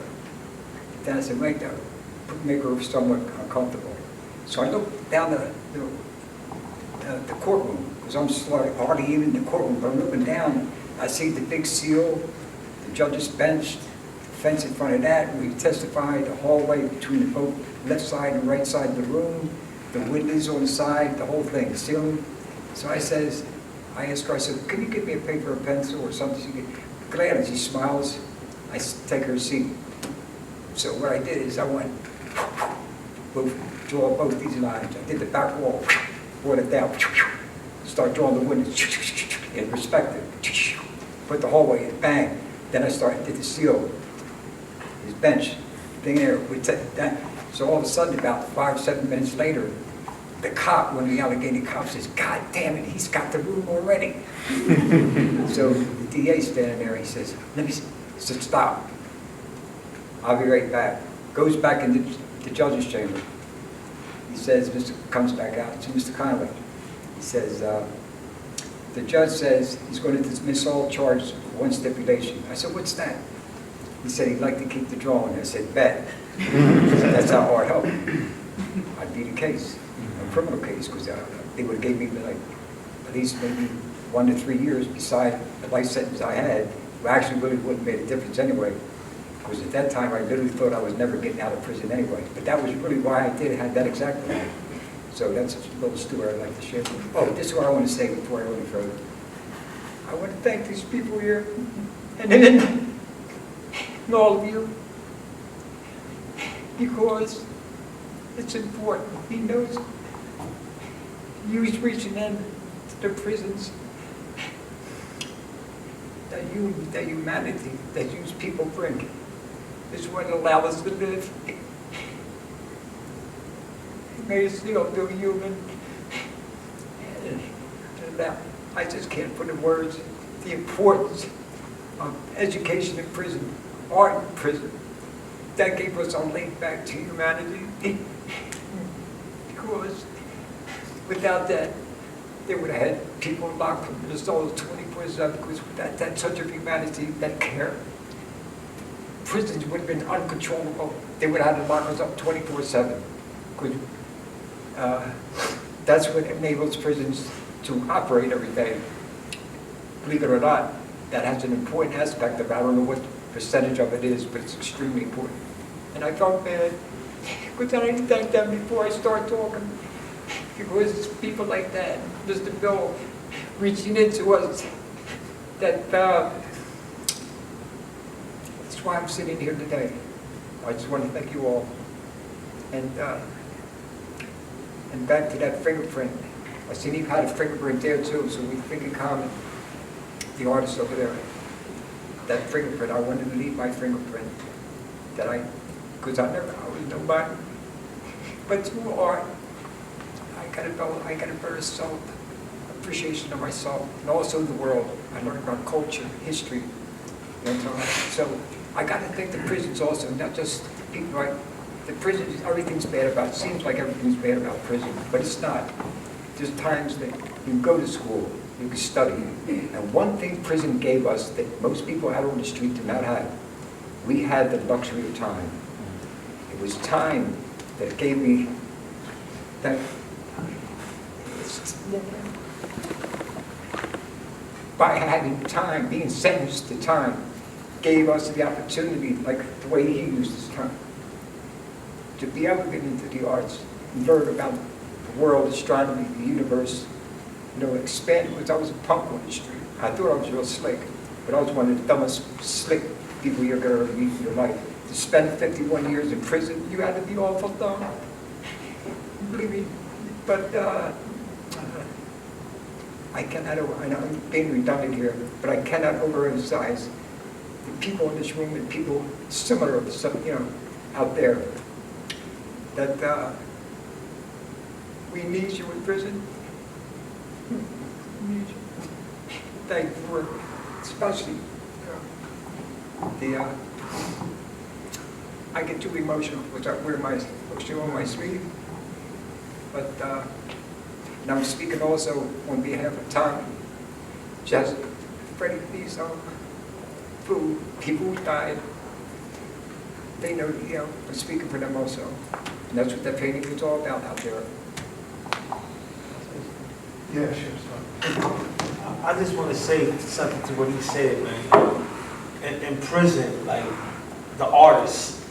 Then I said, "Wait, that would make her somewhat uncomfortable." So I looked down the courtroom, because I'm hardly even in the courtroom, but I'm looking down, I see the big seal, the judge's bench, the fence in front of that. We testified, the hallway between the both left side and right side of the room, the windows on the side, the whole thing, the ceiling. So I asked her, I said, "Can you give me a paper or pencil or something?" She said, "Glad," and she smiles. I take her seat. So what I did is I went, draw both these lines. I did the back wall, brought it down, start drawing the windows in perspective, put the hallway in, bang. Then I did the seal, his bench, thing there. So all of a sudden, about 5, 7 minutes later, the cop, one of the Allegheny cops, says, "God damn it, he's got the room already." So the DA's standing there, he says, "Let me see." He said, "Stop. I'll be right back." Goes back into the judge's chamber. He says, comes back out, to Mr. Conley. He says, "The judge says he's going to dismiss all charges with one stipulation." I said, "What's that?" He said he'd like to keep the drawing. I said, "Bet." That's how hard help. I'd beat a case, a criminal case, because they would have gave me like at least maybe 1 to 3 years beside the life sentence I had. Well, actually really wouldn't have made a difference anyway, because at that time I literally thought I was never getting out of prison anyway. But that was really why I have that exact plan. So that's a little story I'd like to share. Oh, this is what I want to say before I go any further. I want to thank these people here, and all of you, because it's important. He knows you's reaching in to the prisons, that humanity that you's people bring is what allowed us to live. It made us feel human. And I just can't put in words the importance of education in prison, art in prison. That gave us a link back to humanity. Because without that, they would have had people locked from their souls 24/7, because without that touch of humanity, that care, prisons would have been uncontrollable. They would have had to lock us up 24/7. That's what enables prisons to operate every day. believe it or not, that has an important aspect of it. I don't know what percentage of it is, but it's extremely important. And I felt bad, because I didn't thank them before I start talking. Because it's people like that, Mr. Bill, reaching into us, that, that's why I'm sitting here today. I just want to thank you all. And back to that fingerprint. I seen you had a fingerprint there too, so we think in common. The artist over there, that fingerprint, I wanted to leave my fingerprint. Because I was nobody. But through art, I got a better self, appreciation of myself, and also the world. I learned about culture, history. So I got to think the prisons also, not just people, right? The prisons, everything's bad about it. Seems like everything's bad about prison, but it's not. There's times that you go to school, you can study. And one thing prison gave us that most people out on the street did not have, we had the luxury of time. It was time that gave me that. By having time, being sentenced to time, gave us the opportunity, like the way he used his time, to be able to get into the arts and learn about the world, astronomy, the universe, expand, because I was a punk on the street. I thought I was real slick, but I was one of the dumbest slick people you're going to meet in your life. To spend 51 years in prison, you had to be awful dumb. Believe me. But I cannot, I know I'm being redundant here, but I cannot overemphasize the people in this room and people similar, out there, that we need you in prison. We need you. Thank you for, especially, I get too emotional because I wear my shoe on my sleeve, but, and I'm speaking also on behalf of Tommy, Jessica, Freddie, these food, people who died. They know, I'm speaking for them also. And that's what that painting is all about out there. Yeah, sure. I just want to say something to what he said, man. In prison, like, the artist,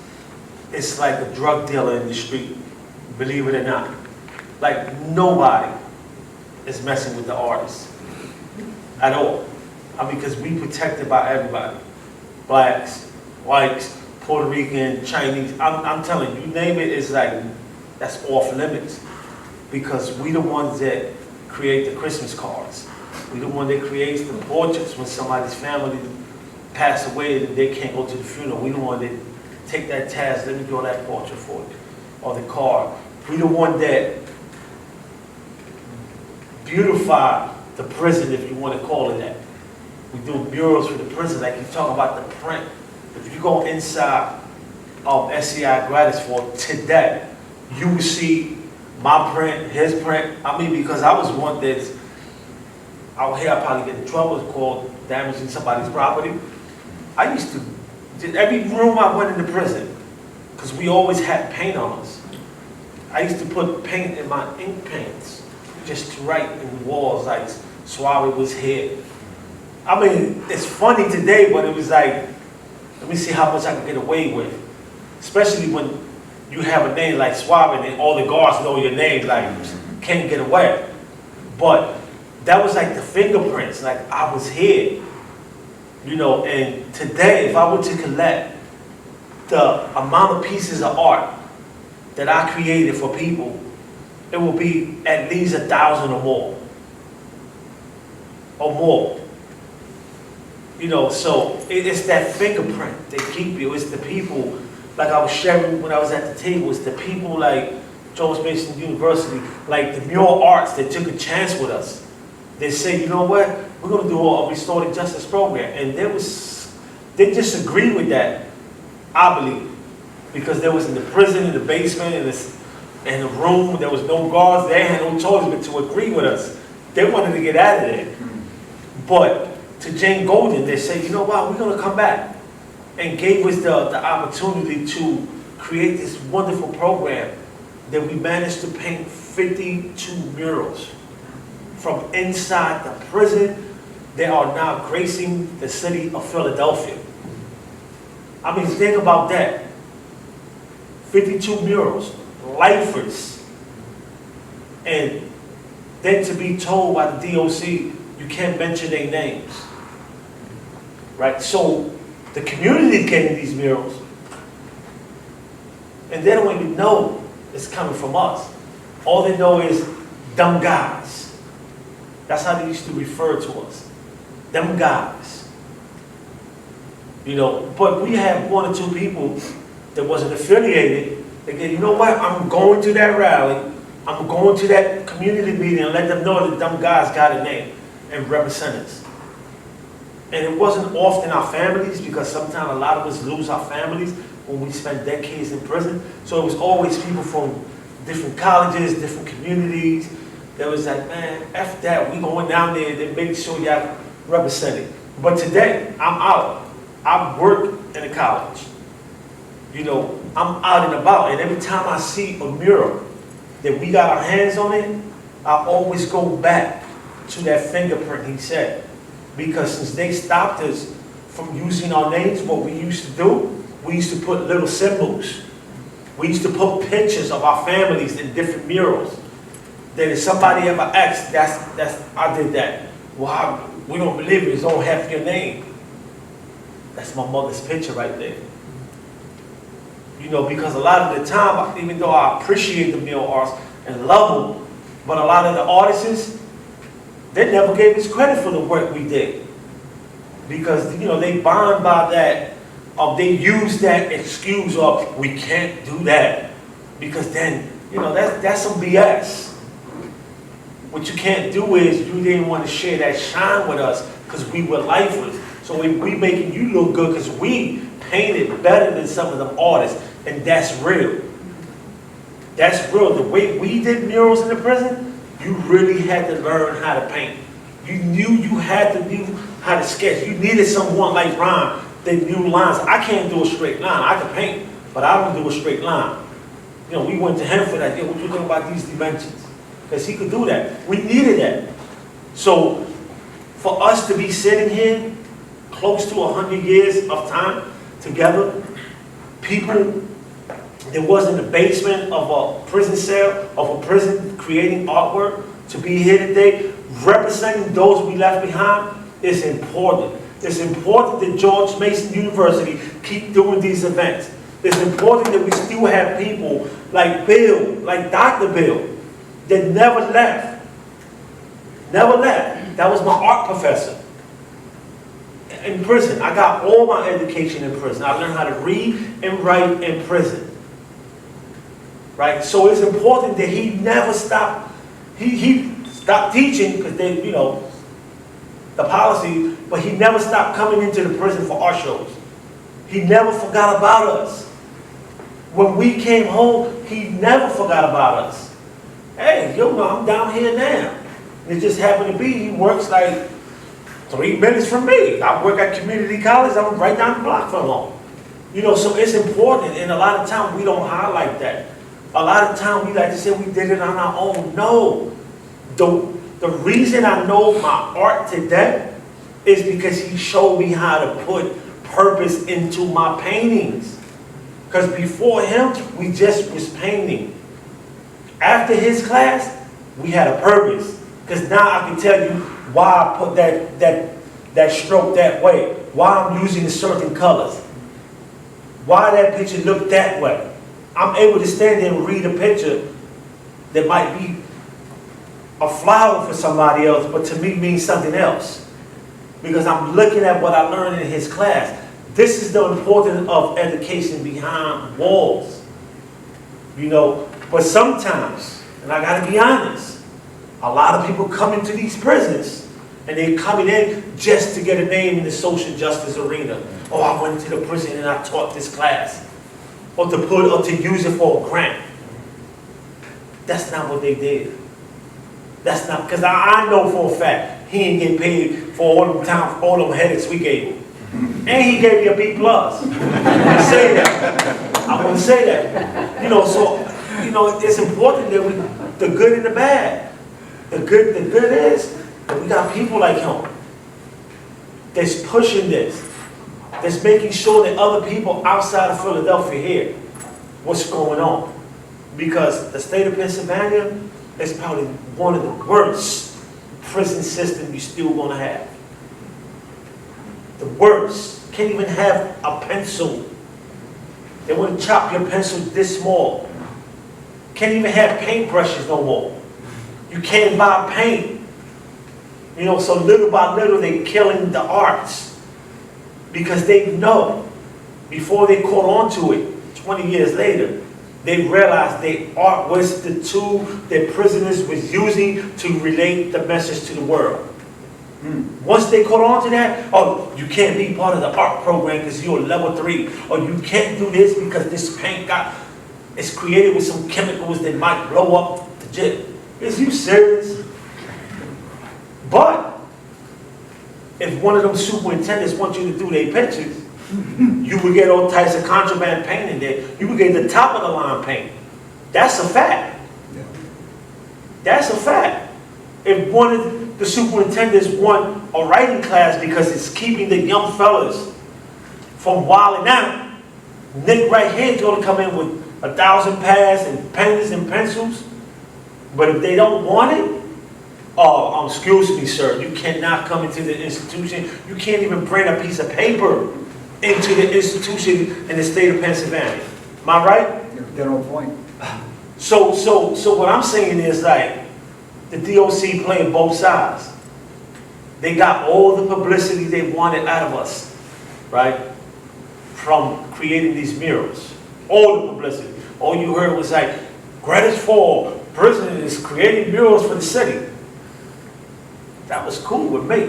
it's like a drug dealer in the street, believe it or not. Like, nobody is messing with the artist at all. I mean, because we protected by everybody. Blacks, whites, Puerto Rican, Chinese. I'm telling you, name it, it's like, that's off limits. Because we the ones that create the Christmas cards. We the one that creates the portraits when somebody's family pass away and they can't go to the funeral. We the one that take that task, let me draw that portrait for you, or the card. We the one that beautify the prison, if you want to call it that. We do murals for the prison, like you talk about the print. If you go inside of SCI Gratis for today, you will see my print, his print. I mean, because I was one that's out here, I probably get in trouble, it's called damaging somebody's property. I used to, every room I went into prison, because we always had paint on us. I used to put paint in my ink pens, just to write in the walls, like Suave was here. I mean, it's funny today, but it was like, let me see how much I can get away with. Especially when you have a name like Suave and all the guards know your name, like, can't get away. But that was like the fingerprints, like I was here. And today, if I were to collect the amount of pieces of art that I created for people, it will be at least 1,000 or more. Or more. So it's that fingerprint that keep you. It's the people, like I was sharing when I was at the table, it's the people like George Mason University, like the mural arts that took a chance with us. They say, you know what, we're going to do a restorative justice program. And they disagreed with that, I believe, because they was in the prison, in the basement, in the room, there was no guards, they had no choice but to agree with us. They wanted to get out of there. But to Jane Golden, they said, you know what, we're going to come back. And gave us the opportunity to create this wonderful program that we managed to paint 52 murals from inside the prison that are now gracing the city of Philadelphia. I mean, think about that. 52 murals, lifers. And then to be told by the DOC, you can't mention their names. Right? So the community is getting these murals, and they don't even know it's coming from us. All they know is dumb guys. That's how they used to refer to us. Them guys. You know, but we had one or two people that wasn't affiliated. They get, you know what, I'm going to that rally, I'm going to that community meeting and let them know that them guys got a name and represent us. And it wasn't often our families, because sometimes a lot of us lose our families when we spend decades in prison. So it was always people from different colleges, different communities. That was like, man, F that, we going down there to make sure y'all represented. But today, I'm out. I work in a college. You know, I'm out and about, and every time I see a mural that we got our hands on it, I always go back to that fingerprint he said. Because since they stopped us from using our names, what we used to do, we used to put little symbols. We used to put pictures of our families in different murals. Then if somebody ever asked, I did that. Well, we don't believe it, don't have your name. That's my mother's picture right there. You know, because a lot of the time, even though I appreciate the mural arts and love them, but a lot of the artists, they never gave us credit for the work we did. Because, you know, they bond by that, they use that excuse of, we can't do that. Because then, you know, that's some BS. What you can't do is, you didn't want to share that shine with us because we were lifeless. So we making you look good because we painted better than some of them artists. And that's real. That's real. The way we did murals in the prison, you really had to learn how to paint. You knew you had to know how to sketch. You needed someone like Ron that knew lines. I can't do a straight line. I can paint, but I don't do a straight line. You know, we went to him for that. Yeah, what you think about these dimensions? Because he could do that. We needed that. So for us to be sitting here close to 100 years of time together, people that was in the basement of a prison cell, of a prison creating artwork, to be here today representing those we left behind is important. It's important that George Mason University keep doing these events. It's important that we still have people like Bill, like Dr. Bill, that never left. Never left. That was my art professor. In prison, I got all my education in prison. I learned how to read and write in prison. Right? So it's important that he never stopped. He stopped teaching because they, you know, the policy, but he never stopped coming into the prison for art shows. He never forgot about us. When we came home, he never forgot about us. Hey, you know, I'm down here now. It just happened to be, he works like 3 minutes from me. I work at community college, I'm right down the block from home. You know, so it's important, and a lot of times we don't highlight that. A lot of times we like to say we did it on our own. No. The reason I know my art today is because he showed me how to put purpose into my paintings. Because before him, we just was painting. After his class, we had a purpose. Because now I can tell you why I put that stroke that way. Why I'm using certain colors. Why that picture looked that way. I'm able to stand there and read a picture that might be a flower for somebody else, but to me means something else. Because I'm looking at what I learned in his class. This is the importance of education behind walls. You know, but sometimes, and I gotta be honest, a lot of people come into these prisons and they're coming in just to get a name in the social justice arena. Oh, I went to the prison and I taught this class. Or to use it for a grant. That's not what they did. That's not, because I know for a fact he ain't getting paid for all them headaches we gave him. And he gave me a B+. I want to say that. I want to say that. You know, so, you know, it's important that we, the good and the bad. The good is that we got people like him that's pushing this, that's making sure that other people outside of Philadelphia hear what's going on. Because the state of Pennsylvania is probably one of the worst prison systems you're still gonna have. The worst. Can't even have a pencil. They want to chop your pencil this small. Can't even have paintbrushes no more. You can't buy paint. You know, so little by little they're killing the arts. Because they know, before they caught on to it, 20 years later, they realized that art was the tool that prisoners was using to relate the message to the world. Once they caught on to that, oh, you can't be part of the art program because you're level 3, or you can't do this because this paint it's created with some chemicals that might blow up the jet. Is you serious? But if one of them superintendents wants you to do their pictures, you would get all types of contraband paint in there. You would get the top of the line paint. That's a fact. That's a fact. If one of the superintendents want a writing class because it's keeping the young fellas from wilding out, Nick right here is going to come in with 1,000 pads and pens and pencils. But if they don't want it, oh, excuse me, sir, you cannot come into the institution. You can't even bring a piece of paper into the institution in the state of Pennsylvania. Am I right? You're dead on point. So what I'm saying is, like, the DOC playing both sides. They got all the publicity they wanted out of us, right? From creating these murals. All the publicity. All you heard was like, Greta's for prison is creating murals for the city. That was cool with me.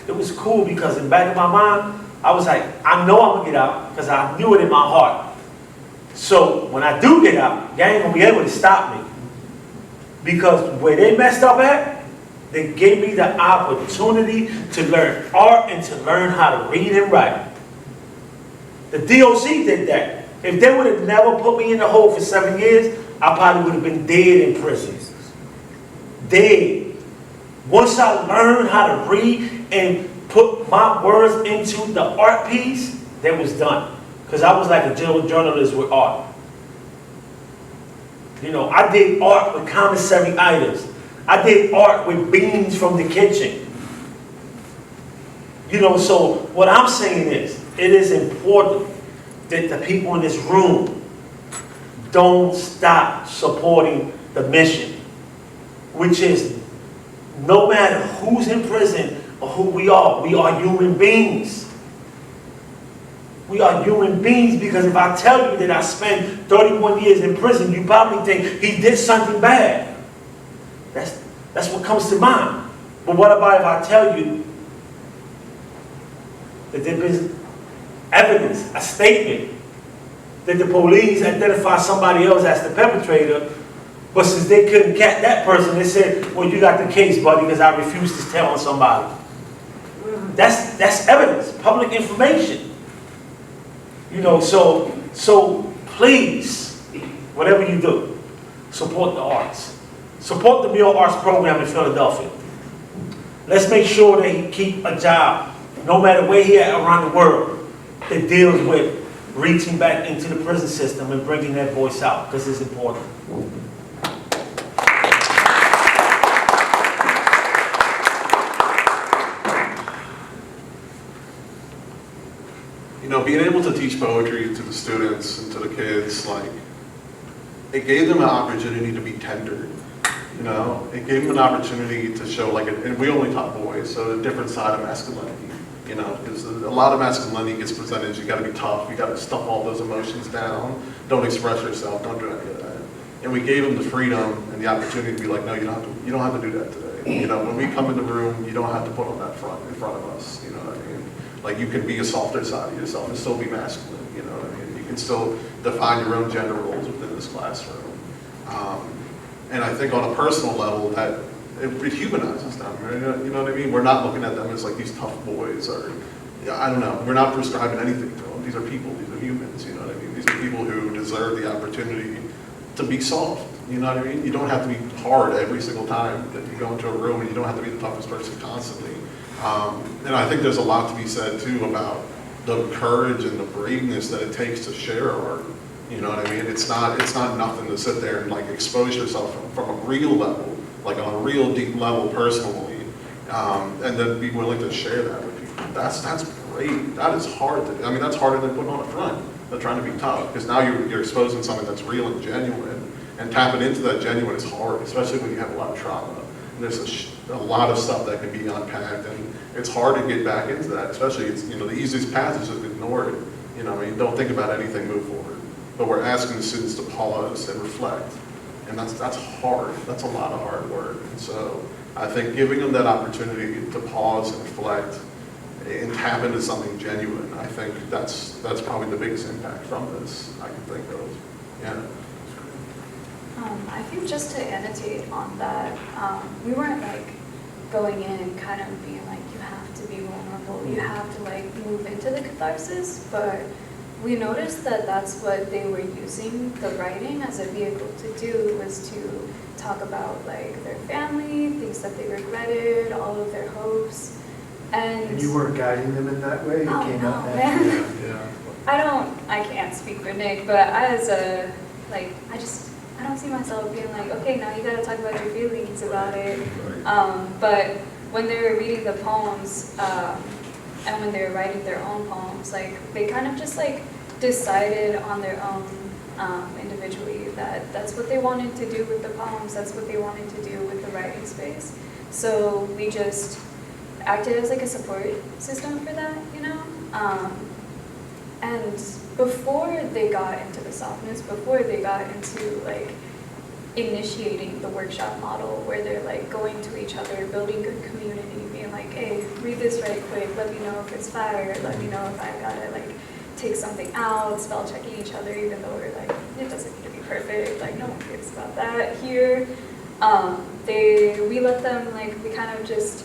It was cool because in the back of my mind, I was like, I know I'm gonna get out because I knew it in my heart. So when I do get out, you ain't gonna be able to stop me. Because where they messed up at, they gave me the opportunity to learn art and to learn how to read and write. The DOC did that. If they would have never put me in the hole for 7 years, I probably would have been dead in prison. Dead. Once I learned how to read and put my words into the art piece, that was done. Because I was like a journalist with art. You know, I did art with commissary items. I did art with beans from the kitchen. You know, so what I'm saying is, it is important that the people in this room don't stop supporting the mission, which is no matter who's in prison or who we are human beings. We are human beings because if I tell you that I spent 31 years in prison, you probably think he did something bad. That's what comes to mind. But what about if I tell you that there is evidence, a statement, that the police identified somebody else as the perpetrator, but since they couldn't catch that person, they said, well, you got the case, buddy, because I refused to tell on somebody. That's evidence, public information. You know, so please, whatever you do, support the arts. Support the Mural Arts program in Philadelphia. Let's make sure that he keep a job, no matter where he at around the world, that deals with reaching back into the prison system and bringing that voice out, because it's important. You know, being able to teach poetry to the students and to the kids, like, it gave them an opportunity to be tender. You know, it gave them an opportunity to show, like, and we only taught boys, so a different side of masculinity. You know, because a lot of masculinity gets presented as you got to be tough, you got to stuff all those emotions down, don't express yourself, don't do any of that. And we gave them the freedom and the opportunity to be like, no, you don't have to do that today. You know, when we come in the room, you don't have to put on that front in front of us. You know what I mean? Like, you can be a softer side of yourself and still be masculine. You know what I mean? You can still define your own gender roles within this classroom. And I think on a personal level, that it humanizes them. Right? You know what I mean? We're not looking at them as like these tough boys, or I don't know. We're not prescribing anything to them. These are people. These are humans. You know what I mean? These are people who deserve the opportunity to be soft. You know what I mean? You don't have to be hard every single time that you go into a room, and you don't have to be the toughest person constantly. And I think there's a lot to be said too about the courage and the braveness that it takes to share art. You know what I mean? It's not nothing to sit there and like expose yourself from a real level, like on a real deep level personally, and then be willing to share that with people. That's great. That is hard to, I mean, that's harder than putting on a front, than trying to be tough, because now you're exposing something that's real and genuine, and tapping into that genuine is hard, especially when you have a lot of trauma. And there's a lot of stuff that can be unpacked, and it's hard to get back into that, especially, it's, you know, the easiest path is just ignore it. You know, I mean, don't think about anything, move forward. But we're asking the students to pause and reflect, and that's hard. That's a lot of hard work. And so I think giving them that opportunity to pause and reflect and tap into something genuine, I think that's probably the biggest impact from this I can think of. Yeah. I think just to annotate on that, we weren't like going in and kind of being like, you have to be vulnerable, you have to like move into the catharsis, but we noticed that that's what they were using the writing as a vehicle to do, was to talk about like their family, things that they regretted, all of their hopes. And you weren't guiding them in that way? It Oh, came no, out man. naturally. Yeah. I can't speak for Nick, but as a, like, I don't see myself being like, okay, now you gotta talk about your feelings about it. But when they were reading the poems, and when they were writing their own poems, like, they kind of just like decided on their own individually that that's what they wanted to do with the poems, that's what they wanted to do with the writing space. So we just acted as like a support system for that, you know? And before they got into the softness, before they got into like initiating the workshop model where they're like going to each other, building good community, being like, hey, read this right quick, let me know if it's fire, let me know if I gotta like take something out, spell checking each other, even though we're like, it doesn't need to be perfect, like no one cares about that here. We let them, like, we kind of just,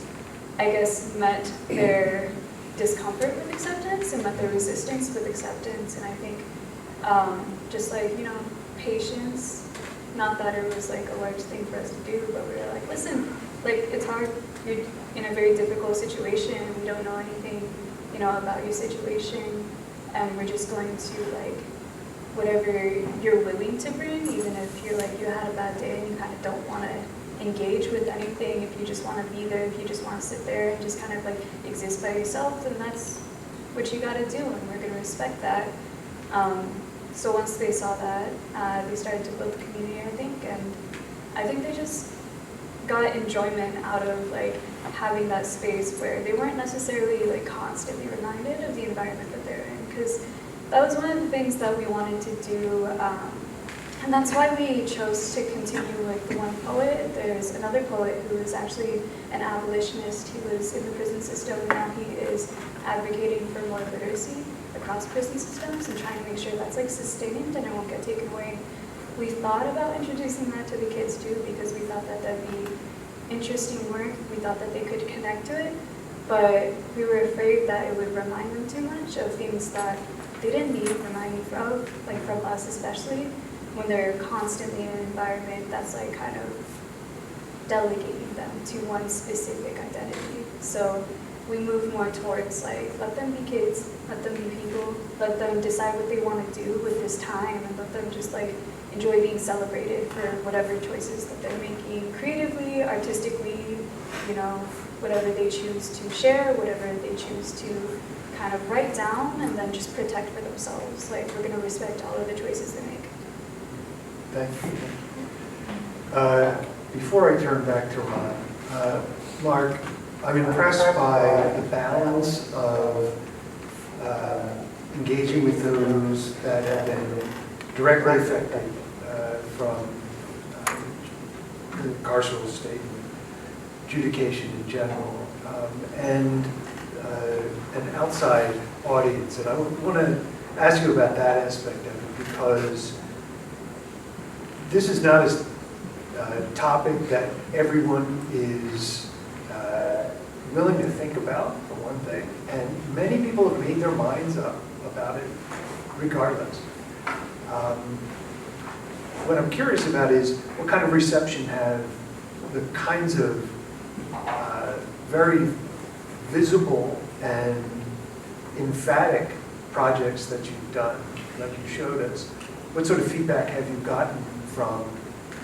I guess, met their discomfort with acceptance and met their resistance with acceptance. And I think just like, you know, patience, not that it was like a large thing for us to do, but we were like, listen, like, it's hard, you're in a very difficult situation, we don't know anything, you know, about your situation, and we're just going to like, whatever you're willing to bring, even if you're like, you had a bad day and you kind of don't want to engage with anything, if you just want to be there, if you just want to sit there and just kind of like exist by yourself, then that's what you got to do, and we're going to respect that. So once they saw that, they started to build community, I think, and I think they just got enjoyment out of like having that space where they weren't necessarily like constantly reminded of the environment that they're in, because that was one of the things that we wanted to do. And that's why we chose to continue with the one poet. There's another poet who is actually an abolitionist. He was in the prison system, and now he is advocating for more literacy across prison systems and trying to make sure that's like sustained and it won't get taken away. We thought about introducing that to the kids too, because we thought that that'd be interesting work. We thought that they could connect to it, but we were afraid that it would remind them too much of things that they didn't need reminding from, like from us especially, when they're constantly in an environment that's like kind of delegating them to one specific identity. So we move more towards like, let them be kids, let them be people, let them decide what they want to do with this time, and let them just like enjoy being celebrated for whatever choices that they're making creatively, artistically, you know, whatever they choose to share, whatever they choose to kind of write down and then just protect for themselves. Like, we're going to respect all of the choices they make. Thank you. Before I turn back to Ron, Mark, I'm impressed by the balance of engaging with those that have been directly affected from the carceral state, adjudication in general, and an outside audience. And I want to ask you about that aspect of it, because this is not a topic that everyone is willing to think about, for one thing, and many people have made their minds up about it regardless. What I'm curious about is what kind of reception have the kinds of very visible and emphatic projects that you've done, like you showed us, what sort of feedback have you gotten from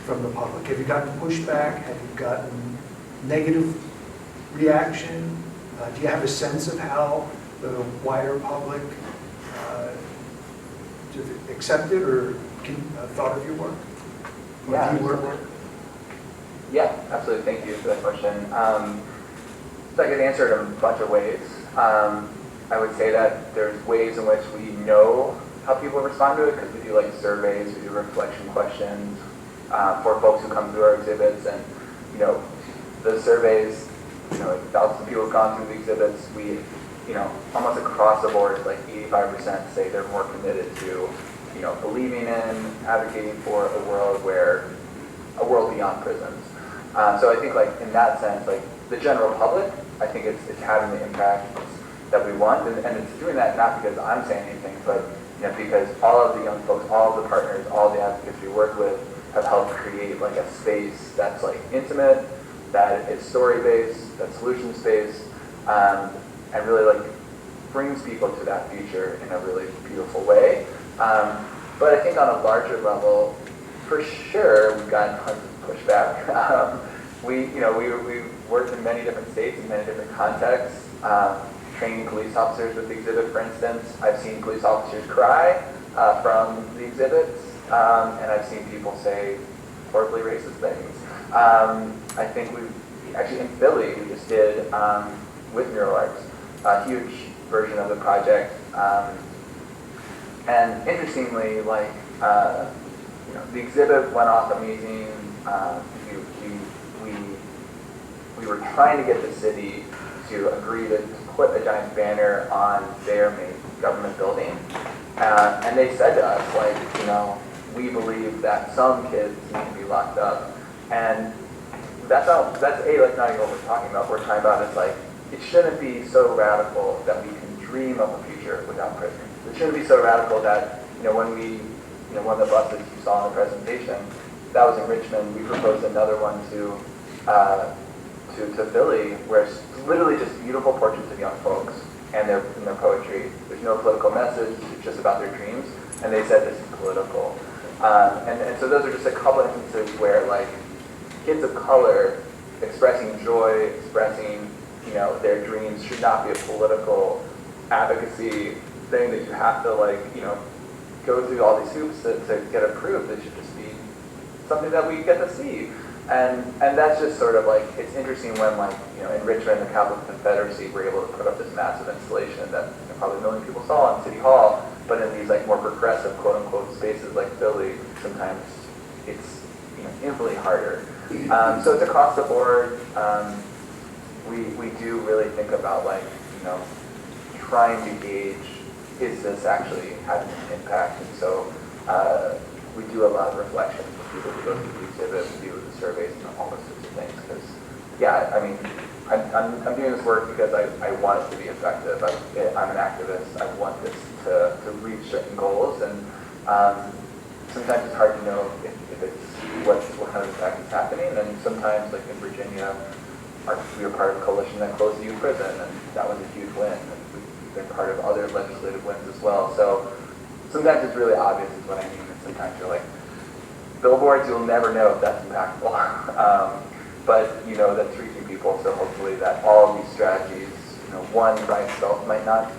the public? Have you gotten pushback? Have you gotten negative reaction? Do you have a sense of how the wider public accepted or thought of your work? Or Yeah, view your work? Yeah, absolutely. Thank you for that question. So I could answer it in a bunch of ways. I would say that there's ways in which we know how people respond to it because we do like surveys, we do reflection questions for folks who come through our exhibits, and the surveys, thousands of people have gone through the exhibits. We, almost across the board, like 85% say they're more committed to, believing in, advocating for a world beyond prisons. So I think like in that sense, like the general public, I think it's having the impact that we want, and it's doing that not because I'm saying anything, but because all of the young folks, all of the partners, all the advocates we work with have helped create like a space that's like intimate, that is story-based, that's solutions-based, and really like brings people to that future in a really beautiful way. But I think on a larger level, for sure, we've gotten tons of pushback. We worked in many different states in many different contexts, training police officers with the exhibit, for instance. I've seen police officers cry from the exhibits, and I've seen people say horribly racist things. I think actually in Philly, we just did, with Mural Arts, a huge version of the project. And interestingly, like, the exhibit went off amazing. We were trying to get the city to agree to put a giant banner on their main government building. And they said to us, like, we believe that some kids need to be locked up. And that's not even what we're talking about. What we're talking about is like, it shouldn't be so radical that we can dream of a future without prison. It shouldn't be so radical that, when we, one of the buses you saw in the presentation, that was in Richmond. We proposed another one to Philly, where it's literally just beautiful portraits of young folks and their poetry. There's no political message, it's just about their dreams. And they said this is political. And so those are just a couple instances where like kids of color expressing joy, expressing their dreams should not be a political advocacy thing that you have to go through all these hoops to get approved. It should just be something that we get to see. And that's just sort of like, it's interesting when in Richmond, the Catholic Confederacy were able to put up this massive installation that probably a million people saw in City Hall, but in these more progressive quote unquote spaces like Philly, sometimes it's infinitely harder. So it's across the board. We do really think about trying to gauge, is this actually having an impact? And so we do a lot of reflection with people who go through the exhibit, we do the surveys and all those sorts of things. Because I'm doing this work because I want it to be effective. I'm an activist. I want this to reach certain goals, and sometimes it's hard to know if it's what kind of impact is happening. And sometimes, like in Virginia, we were part of a coalition that closed the youth prison, and that was a huge win. And we've been part of other legislative wins as well. So sometimes it's really obvious is what I mean. And sometimes you're like, billboards, you'll never know if that's impactful. But that's reaching people. So hopefully that all of these strategies, one by itself might not,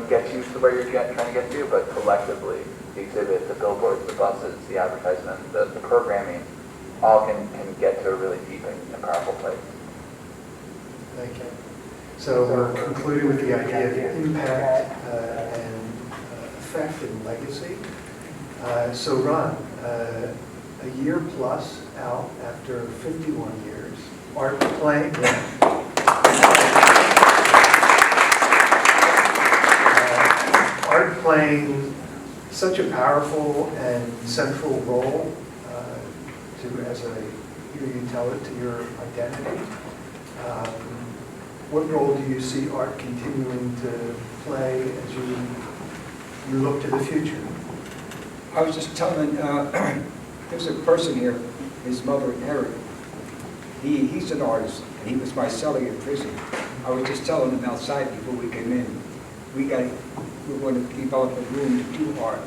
get you to where you're trying to get to, but collectively, the exhibit, the billboards, the buses, the advertisement, the programming, all can get to a really deep and powerful place. Thank you. So we're concluding with the idea of impact and effect and legacy. So Ron, a year plus out after 51 years, Art playing such a powerful and central role as I hear you tell it, to your identity. What role do you see art continuing to play as you look to the future? I was just telling, there's a person here, his mother, Eric. He's an artist, and he was my cellie in prison. I was just telling him outside before we came in, we're going to develop a room to do art.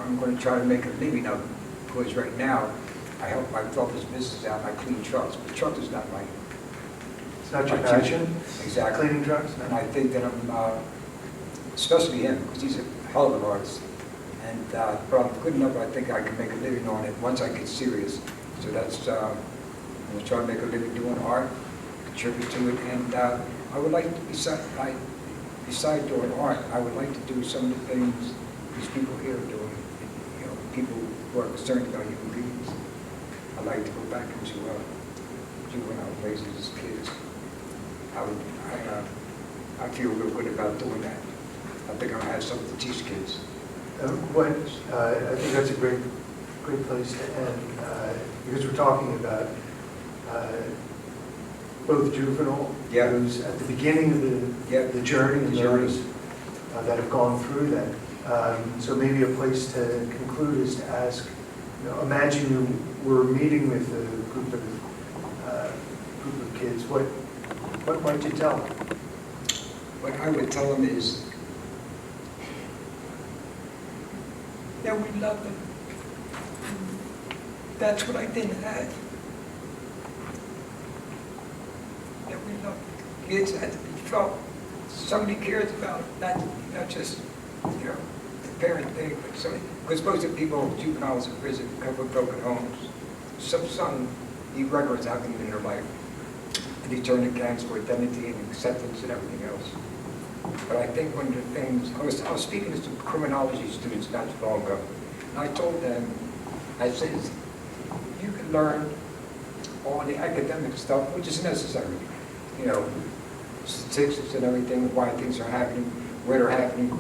I'm going to try to make a living of it, because right now, I help my brother's business out, I clean trucks, but truck is not my... It's not your my passion? Exactly. Cleaning trucks? And I think that I'm, especially him, because he's a hell of an artist. And, but I'm good enough, I think I can make a living on it once I get serious. So that's, I'm going to try to make a living doing art, contribute to it. And I would like to, besides doing art, I would like to do some of the things these people here are doing. You know, people who are concerned about human beings. I'd like to go back into juvenile places as kids. I feel real good about doing that. I think I'll have something to teach kids. I think that's a great place to end, because we're talking about both juvenile, Yeah. who's at the beginning of the journey, and those that have gone through that. So maybe a place to conclude is to ask, imagine you were meeting with a group of kids. What might you tell them? What I would tell them is that we love them. That's what I didn't have. That we love kids had to be felt. Somebody cares about not just, the parent thing, but somebody, because most of the people, juveniles in prison, come from broken homes. Some irregulars happen in their life. And they turn to gangs for identity and acceptance and everything else. But I think one of the things, I was speaking to some criminology students not too long ago, and I told them, I said, you can learn all the academic stuff, which is necessary, statistics and everything, why things are happening, where they're happening.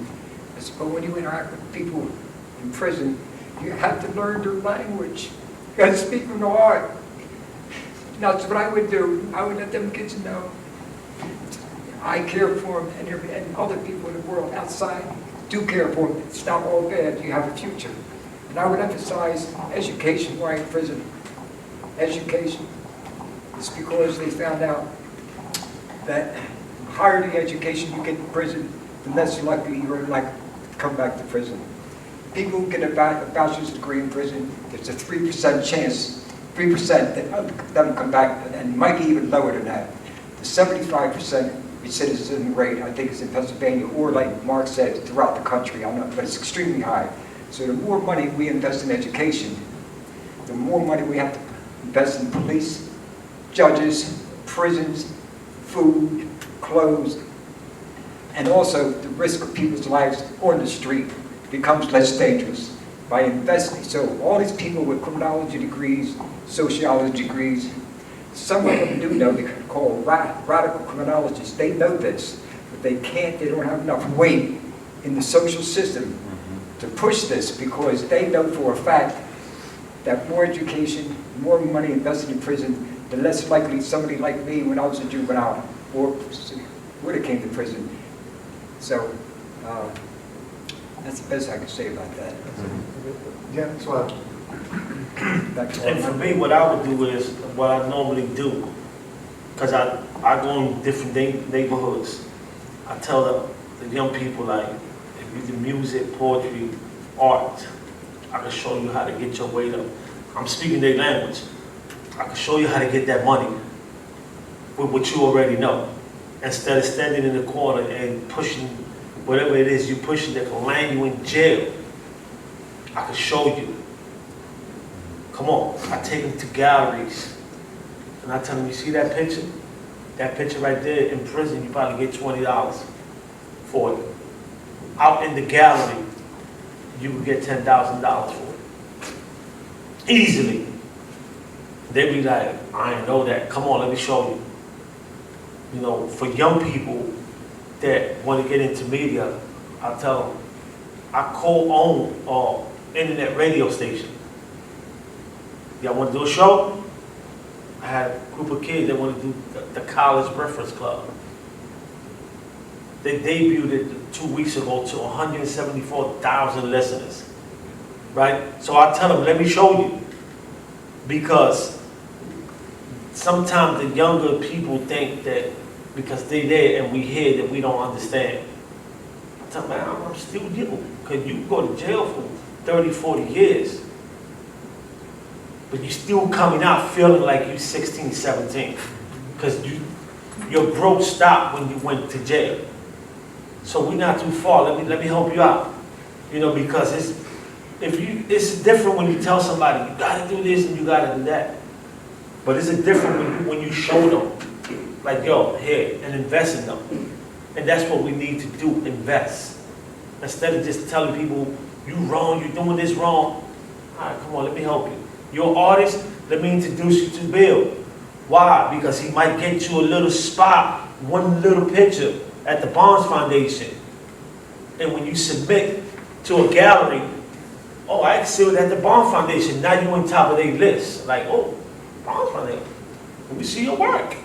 But when you interact with people in prison, you have to learn their language. You got to speak from the heart. That's what I would do. I would let them kids know I care for them, and other people in the world outside do care for them. It's not all bad. You have a future. And I would emphasize education while in prison. Education. It's because they found out that the higher the education you get in prison, the less likely you're like to come back to prison. People who get a bachelor's degree in prison, there's a 3% chance, 3% that they'll come back, and it might be even lower than that. The 75% recidivism rate, I think, is in Pennsylvania, or like Mark said, throughout the country, I don't know, but it's extremely high. So the more money we invest in education, the more money we have to invest in police, judges, prisons, food, clothes, and also the risk of people's lives on the street becomes less dangerous by investing. So all these people with criminology degrees, sociology degrees, some of them do know, they can call radical criminologists. They know this, but they don't have enough weight in the social system to push this, because they know for a fact that more education, more money invested in prison, the less likely somebody like me when I was a juvenile would have came to prison. So that's the best I can say about that. Yeah, so And for me, what I would do is, what I normally do, because I go in different neighborhoods, I tell the young people, like, if you do music, poetry, art, I can show you how to get your weight up. I'm speaking their language. I can show you how to get that money with what you already know. Instead of standing in the corner and pushing whatever it is you pushing that can land you in jail, I can show you. Come on, I take them to galleries, and I tell them, you see that picture? That picture right there in prison, you probably get $20 for it. Out in the gallery, you would get $10,000 for it. Easily. They be like, I didn't know that. Come on, let me show you. For young people that want to get into media, I tell them, I co-own an internet radio station. Y'all want to do a show? I had a group of kids that want to do the College Breakfast Club. They debuted it 2 weeks ago to 174,000 listeners, right? So I tell them, let me show you. Because sometimes the younger people think that because they there and we here that we don't understand. I tell man, I'm still you, because you go to jail for 30, 40 years, but you still coming out feeling like you're 16, 17, because your growth stopped when you went to jail. So we're not too far. Let me help you out. You know, because it's different when you tell somebody you gotta do this and you gotta do that. But it's different when you show them, like, yo, here, and invest in them. And that's what we need to do, invest. Instead of just telling people, you wrong, you're doing this wrong. All right, come on, let me help you. You're an artist, let me introduce you to Bill. Why? Because he might get you a little spot, one little picture at the Barnes Foundation. And when you submit to a gallery, oh, I see it at the Barnes Foundation. Now you're on top of their list. Like, oh, Barnes Foundation, let me see your work.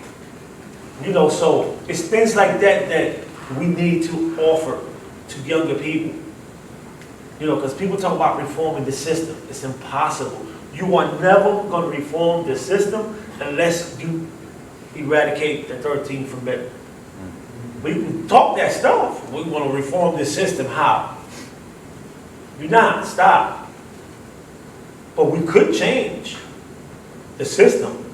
You know, so it's things like that that we need to offer to younger people. You know, because people talk about reforming the system. It's impossible. You are never going to reform the system unless you eradicate the 13th Amendment. We can talk that stuff. We want to reform the system. How? You're not. Stop. But we could change the system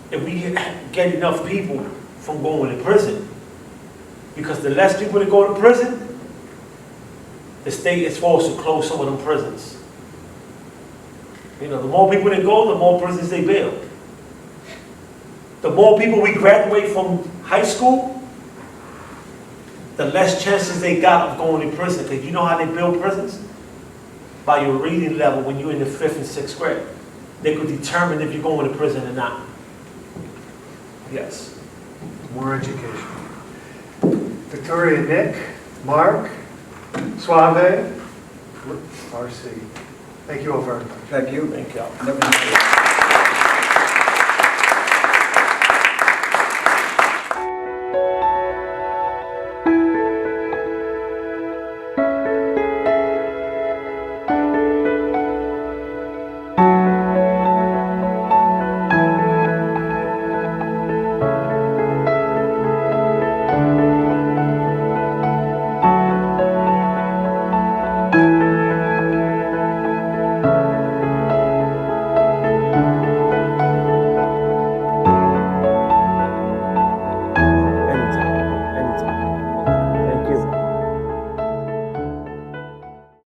if we get enough people from going to prison. Because the less people that go to prison, the state is forced to close some of them prisons. You know, the more people that go, the more prisons they build. The more people we graduate from high school, the less chances they got of going to prison. Because you know how they build prisons? By your reading level when you're in the 5th and 6th grade. They could determine if you're going to prison or not. Yes. More education. Victoria, Nick, Mark, Suave, RC. Thank you all very much. Thank you. Thank you. Never-